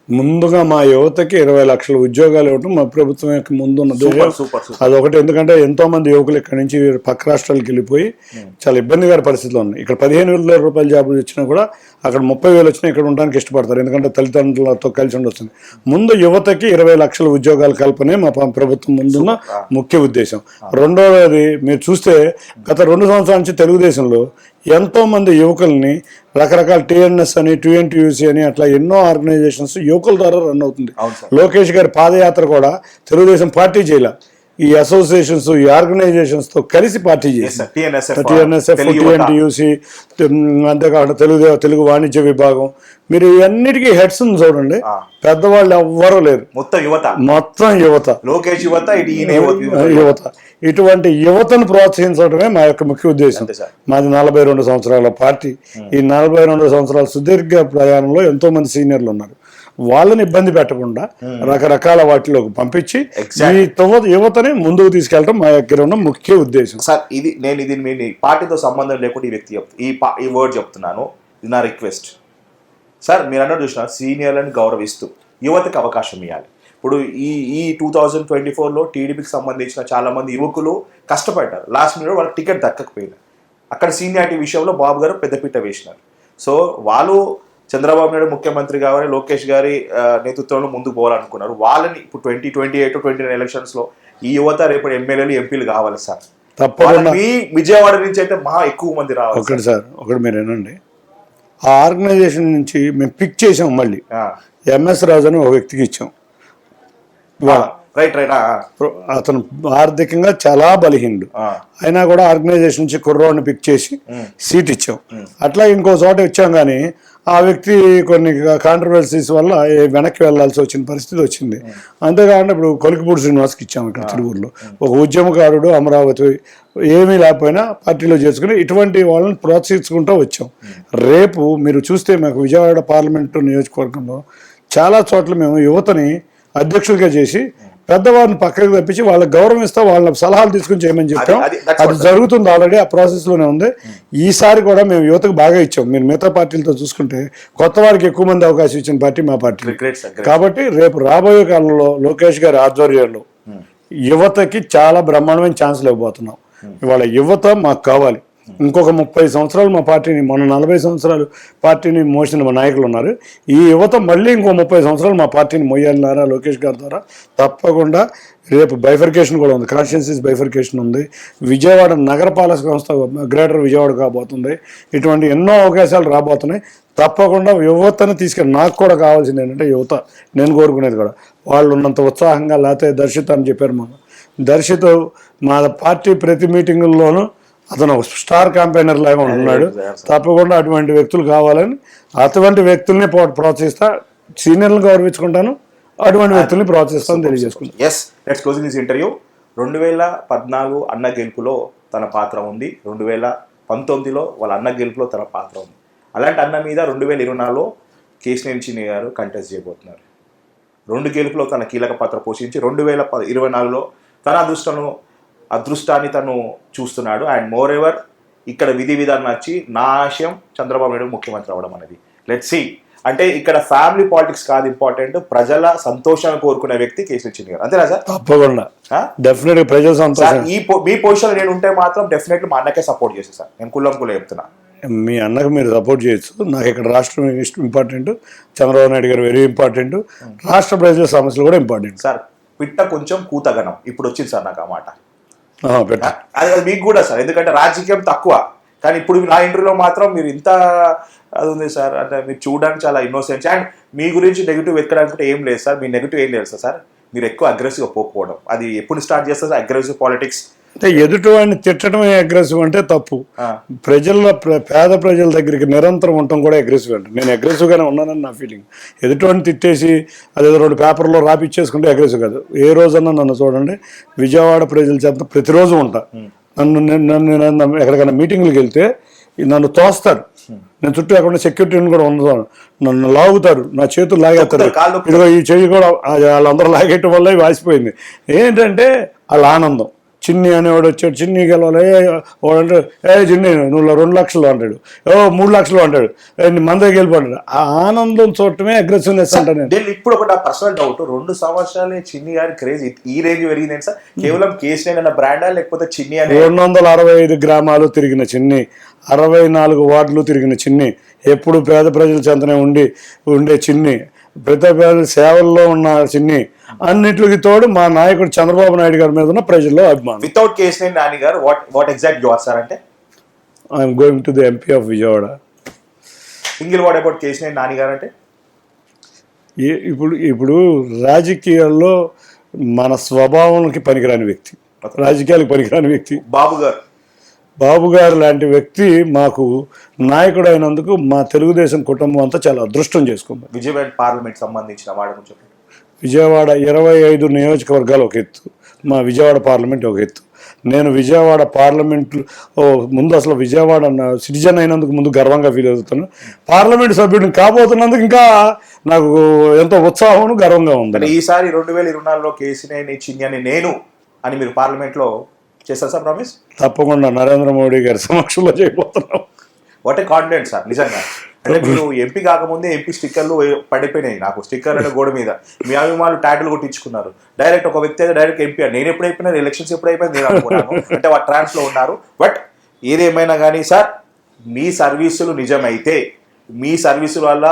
ముందుగా మా యువతకి 20 లక్షల ఉద్యోగాలు ఇవ్వటం మా ప్రభుత్వం యొక్క ముందున్న అదొకటి. ఎందుకంటే ఎంతో మంది యువకులు ఇక్కడ నుంచి పక్క రాష్ట్రాలకు వెళ్ళిపోయి చాలా ఇబ్బందికర పరిస్థితులు ఉన్నాయి. ఇక్కడ 15,000 రూపాయల జాబులు వచ్చినా కూడా అక్కడ 30,000 వచ్చినా ఇక్కడ ఉండడానికి ఇష్టపడతారు, ఎందుకంటే తల్లిదండ్రులతో కలిసి ఉండొస్తుంది. ముందు యువతకి 20 లక్షల ఉద్యోగాల కల్పనే మా ప్రభుత్వం ముందున్న ముఖ్య ఉద్దేశం. రెండవది మీరు చూస్తే గత 2 సంవత్సరాల నుంచి తెలుగుదేశంలో ఎంతో మంది యువకుల్ని రకరకాల టీఎన్ఎస్ అని TNTUC అని అట్లా ఎన్నో ఆర్గనైజేషన్స్ యువకుల ద్వారా రన్ అవుతుంది. లోకేష్ గారి పాదయాత్ర కూడా తెలుగుదేశం పార్టీ చేయాల, ఈ అసోసియేషన్స్ ఈ ఆర్గనైజేషన్స్ తో కలిసి పార్టీ చేసి TNSF TNTUC అంతేకాకుండా తెలుగు వాణిజ్య విభాగం, మీరు ఇవన్నిటికీ హెడ్స్ చూడండి, పెద్దవాళ్ళు ఎవ్వరూ లేరు, మొత్తం యువత లోకేష్ యువత. ఇటువంటి యువతను ప్రోత్సహించడమే మా యొక్క ముఖ్య ఉద్దేశం. మాది 42 సంవత్సరాల పార్టీ. ఈ 42 సంవత్సరాల సుదీర్ఘ ప్రయాణంలో ఎంతో మంది సీనియర్లు ఉన్నారు. వాళ్ళని ఇబ్బంది పెట్టకుండా రకరకాల వాటిలోకి పంపించి ఈ యువతని ముందుకు తీసుకెళ్ళడం మా దగ్గర ఉన్న ముఖ్య ఉద్దేశం. సార్ ఇది మీ పార్టీతో సంబంధం లేకుండా ఈ వ్యక్తి ఈ వర్డ్ చెప్తున్నాను, ఇది నా రిక్వెస్ట్ సార్. మీరు అన్నట్టు చూసినారు, సీనియర్లను గౌరవిస్తూ యువతకి అవకాశం ఇవ్వాలి. ఇప్పుడు ఈ 2024లో టీడీపీకి సంబంధించిన చాలా మంది యువకులు కష్టపడ్డారు. లాస్ట్ మినిట్ వాళ్ళకి టికెట్ దక్కకపోయినా అక్కడ సీనియారిటీ విషయంలో బాబు గారు పెద్దపీట వేసినారు. సో వాళ్ళు చంద్రబాబు నాయుడు ముఖ్యమంత్రి కావాలి, లోకేష్ గారి నేతృత్వంలో ముందుకు పోవాలనుకున్నారు. వాళ్ళని ఇప్పుడు 2028-29 ఎలక్షన్స్లో ఈ యువత రేపు ఎమ్మెల్యేలు ఎంపీలు కావాలి సార్. తప్పకుండా మీ విజయవాడ నుంచి అయితే మహా ఎక్కువ మంది రావాలి. ఒకటి సార్, ఒకటి మీరు ఏనండి, ఆ ఆర్గనైజేషన్ నుంచి మేము పిక్ చేసాం. మళ్ళీ MS రాజు అని ఒక వ్యక్తికి ఇచ్చాం. అతను ఆర్థికంగా చాలా బలహీనుడు, అయినా కూడా ఆర్గనైజేషన్ నుంచి కుర్రోడ్ని పిక్ చేసి సీట్ ఇచ్చాం. అట్లా ఇంకో చోట ఇచ్చాం, కానీ ఆ వ్యక్తి కొన్ని కాంట్రవర్సీస్ వల్ల వెనక్కి వెళ్లాల్సి వచ్చిన పరిస్థితి వచ్చింది. అంతేకాకుండా ఇప్పుడు కొలికిపూడి శ్రీనివాస్కి ఇచ్చాం ఇక్కడ తిరువురులో. ఒక ఉద్యమకారుడు, అమరావతి ఏమీ లేకపోయినా పార్టీలో చేసుకుని ఇటువంటి వాళ్ళని ప్రోత్సహించుకుంటూ వచ్చాం. రేపు మీరు చూస్తే మాకు విజయవాడ పార్లమెంటు నియోజకవర్గంలో చాలా చోట్ల మేము యువతని అధ్యక్షులుగా చేసి పెద్దవారిని పక్కకు తప్పించి వాళ్ళకి గౌరవం ఇస్తా, వాళ్ళ సలహాలు తీసుకుని చేయమని చెప్పాం. అది జరుగుతుంది, ఆల్రెడీ ఆ ప్రాసెస్లోనే ఉంది. ఈసారి కూడా మేము యువతకు బాగా ఇచ్చాం. మీరు మిగతా పార్టీలతో చూసుకుంటే కొత్త వారికి ఎక్కువ మంది అవకాశం ఇచ్చిన పార్టీ మా పార్టీ. కాబట్టి రేపు రాబోయే కాలంలో లోకేష్ గారి ఆధ్వర్యంలో యువతకి చాలా బ్రహ్మాండమైన ఛాన్సులు ఇవ్వబోతున్నాం. ఇవాళ యువత మాకు కావాలి. ఇంకొక 30 సంవత్సరాలు మా పార్టీని, మొన్న 40 సంవత్సరాలు పార్టీని మోసిన మా నాయకులు ఉన్నారు. ఈ యువత మళ్ళీ ఇంకో 30 సంవత్సరాలు మా పార్టీని మోయాలన్నారా లోకేష్ గారి ద్వారా. తప్పకుండా రేపు బైఫర్కేషన్ కూడా ఉంది, కాన్స్టిట్యున్సీస్ బైఫర్కేషన్ ఉంది. విజయవాడ నగరపాలక సంస్థ గ్రేటర్ విజయవాడ కాబోతుంది. ఇటువంటి ఎన్నో అవకాశాలు రాబోతున్నాయి. తప్పకుండా యువతను తీసుకెళ్ళి, నాకు కూడా కావాల్సింది ఏంటంటే యువత, నేను కోరుకునేది కూడా వాళ్ళు ఉన్నంత ఉత్సాహంగా. లేకపోతే దర్శిత్ అని చెప్పారు, మన దర్శిత్ మా పార్టీ ప్రతి మీటింగుల్లోనూ అతను స్టార్ క్యాంపెయినర్ లాగా ఉంటున్నాడు. తప్పకుండా అటువంటి వ్యక్తులు కావాలని, అటువంటి వ్యక్తుల్ని ప్రోత్సహిస్తా, సీనియర్లను గౌరవించుకుంటాను, అటువంటి వ్యక్తుల్ని ప్రోత్సహిస్తాను తెలియజేసుకుంటాను. Yes, let's closing this interview. 2014 అన్న గెలుపులో తన పాత్ర ఉంది, 2019లో వాళ్ళ అన్న గెలుపులో తన పాత్ర ఉంది. అలాంటి అన్న మీద 2024లో కేశినేని చిన్ని గారు కంటెస్ట్ చేయబోతున్నారు. 2 గెలుపులో తన కీలక పాత్ర పోషించి 2024లో తన అదృష్టాన్ని తను చూస్తున్నాడు. అండ్ మోర్ ఎవర్ ఇక్కడ విధి విధానం నచ్చి నా ఆశయం చంద్రబాబు నాయుడు ముఖ్యమంత్రి అవ్వడం అనేది. Let's see. అంటే ఇక్కడ ఫ్యామిలీ పాలిటిక్స్ కాదు ఇంపార్టెంట్, ప్రజల సంతోషాన్ని కోరుకునే వ్యక్తి కేసీఆర్ చిన్ని గారు. అంతేనా సార్? తప్పకుండా, డెఫినెట్గా ప్రజల సంతోషం. మీ పొజిషన్ నేను ఉంటే మాత్రం డెఫినెట్లీ మా అన్నకే సపోర్ట్ చేస్తాను సార్. నేను కులం చెప్తున్నా, మీ అన్నకు మీరు సపోర్ట్ చేయొచ్చు. నాకు ఇక్కడ రాష్ట్రం ఇంపార్టెంట్, చంద్రబాబు నాయుడు గారు వెరీ ఇంపార్టెంట్, రాష్ట్ర ప్రజల సమస్యలు కూడా ఇంపార్టెంట్ సార్. పిట్ట కొంచెం కూతగనం ఇప్పుడు వచ్చింది సార్ నాకు ఆ మాట. పెట్టు. అది మీకు కూడా సార్, ఎందుకంటే రాజకీయం తక్కువ, కానీ ఇప్పుడు నా ఇంటర్వ్యూలో మాత్రం మీరు ఇంత అది ఉంది సార్, అంటే మీరు చూడడానికి చాలా ఇన్నోసెన్స్. అండ్ మీ గురించి నెగిటివ్ ఎక్కడానికి ఏం లేదు సార్, మీ నెగిటివ్ ఏం లేదు సార్, మీరు ఎక్కువ అగ్రెసివ్గా పోకపోవడం. అది ఎప్పుడు స్టార్ట్ చేస్తారు అగ్రెసివ్ పాలిటిక్స్? అంటే ఎదుటివాడిని తిట్టడమే అగ్రెసివ్ అంటే తప్పు. పేద ప్రజల దగ్గరికి నిరంతరం ఉండటం కూడా అగ్రెసివ్ అంటే. నేను అగ్రెసివ్గానే ఉన్నానని నా ఫీలింగ్. ఎదుటివాడిని తిట్టేసి అదేదో 2 పేపర్లో రాపిచ్చేసుకుంటే అగ్రెసివ్ కాదు. ఏ రోజన్నా నన్ను చూడండి, విజయవాడ ప్రజల చేత ప్రతిరోజు ఉంటా. నన్ను ఎక్కడికైనా మీటింగ్లకు వెళ్తే నన్ను తోస్తారు, నేను చుట్టూ ఎక్కడ సెక్యూరిటీని కూడా ఉండదు, నన్ను లాగుతారు, నా చేతులు లాగేస్తారు. ఇదిగో ఈ చెయ్యి కూడా వాళ్ళందరూ లాగేయటం వల్ల వాసిపోయింది. ఏంటంటే వాళ్ళ ఆనందం. చిన్ని అనేవాడు వచ్చాడు, చిన్ని గెలవాలి వాడు అంటే చిన్ని నువ్వు 2 లక్షలు అంటాడు, 3 లక్షలు అంటాడు, మన దగ్గర వెళ్ళిపోతాడు. ఆ ఆనందం చూడటమే అగ్రెసివ్నెస్ అంట. నేను ఇప్పుడు ఒక పర్సనల్ డౌట్, 2 సంవత్సరాలే చిన్ని గారి క్రేజ్ ఈ రేంజ్ పెరిగింది సార్. కేవలం కేసీఆర్ అన్న బ్రాండా, లేకపోతే చిన్ని అనే 265 గ్రామాలు తిరిగిన చిన్ని, 64 వార్డులు తిరిగిన చిన్ని, ఎప్పుడు పేద ప్రజల చెంతనే ఉండే చిన్ని, ప్రజల సేవల్లో ఉన్న చిన్ని, అన్నిటికి తోడు మా నాయకుడు చంద్రబాబు నాయుడు గారి మీద ఉన్న ప్రజల్లో అభిమానం. వితౌట్ కేసీఆర్ నాని గారు what exact you are sir అంటే? I'm going to the MP of Vijayawada. Single word about KCR Nani గారు అంటే? ఇప్పుడు రాజకీయాల్లో మన స్వభావానికి పనికిరాని వ్యక్తి, రాజకీయాలకు పనికిరాని వ్యక్తి బాబు గారు లాంటి వ్యక్తి మాకు నాయకుడు అయినందుకు మా తెలుగుదేశం కుటుంబం అంతా చాలా అదృష్టం చేసుకుంది. విజయవాడ పార్లమెంట్ సంబంధించిన వాడు చెప్పండి. విజయవాడ 25 నియోజకవర్గాలు ఒక ఎత్తు, మా విజయవాడ పార్లమెంట్ ఒక ఎత్తు. నేను విజయవాడ పార్లమెంట్ ముందు అసలు విజయవాడ సిటిజన్ అయినందుకు ముందు గర్వంగా ఫీల్ అవుతాను. పార్లమెంట్ సభ్యుడిని కాబోతున్నందుకు ఇంకా నాకు ఎంతో ఉత్సాహం, గర్వంగా ఉంది. ఈసారి 2024లో కేసీఆర్ చిన్ని అని నేను అని మీరు పార్లమెంట్లో చేస్తారు సార్ ప్రామిస్? తప్పకుండా నరేంద్ర మోడీ గారి సమక్షంలో చేయబోతున్నాం. వాట్ ఏ కాన్ఫిడెన్స్ సార్ నిజంగా. అంటే మీరు ఎంపీ కాకముందే ఎంపీ స్టిక్కర్లు పడిపోయినాయి నాకు, స్టిక్కర్ అనే గోడ మీద మీ అభిమానులు ట్యాటులు కొట్టించుకున్నారు. డైరెక్ట్ ఒక వ్యక్తి అయితే డైరెక్ట్ ఎంపీ అని. నేను ఎప్పుడు అయిపోయినా ఎలక్షన్స్ ఎప్పుడు అయిపోయింది నేను అనుకున్నాను, అంటే వాడు ట్రాన్స్లో ఉన్నారు. బట్ ఏదేమైనా కానీ సార్, మీ సర్వీసులు నిజమైతే, మీ సర్వీసుల వల్ల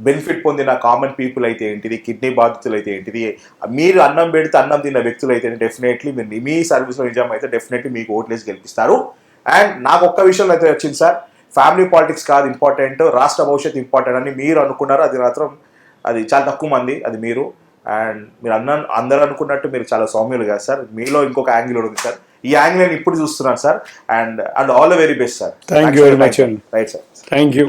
బెనిఫిట్ పొందిన కామన్ పీపుల్ అయితే ఏంటిది, కిడ్నీ బాధితులు అయితే ఏంటిది, మీరు అన్నం పెడితే అన్నం తిన్న వ్యక్తులు అయితే డెఫినెట్లీ మీరు మీ సర్వీస్లో నిజం అయితే డెఫినెట్లీ మీకు ఓట్లేసి గెలిపిస్తారు. అండ్ నాకు ఒక్క విషయంలో అయితే వచ్చింది సార్, ఫ్యామిలీ పాలిటిక్స్ కాదు ఇంపార్టెంట్, రాష్ట్ర భవిష్యత్తు ఇంపార్టెంట్ అని మీరు అనుకున్నారు. అది మాత్రం అది చాలా తక్కువ మంది, అది మీరు. అండ్ మీరు అందరూ అనుకున్నట్టు మీరు చాలా సౌమ్యులు కాదు సార్, మీలో ఇంకొక యాంగిల్ ఉంది సార్. ఈ యాంగిల్ నేను ఇప్పుడు చూస్తున్నాను sir. And all the very best sir. Thank you very much. Right sir, thank you.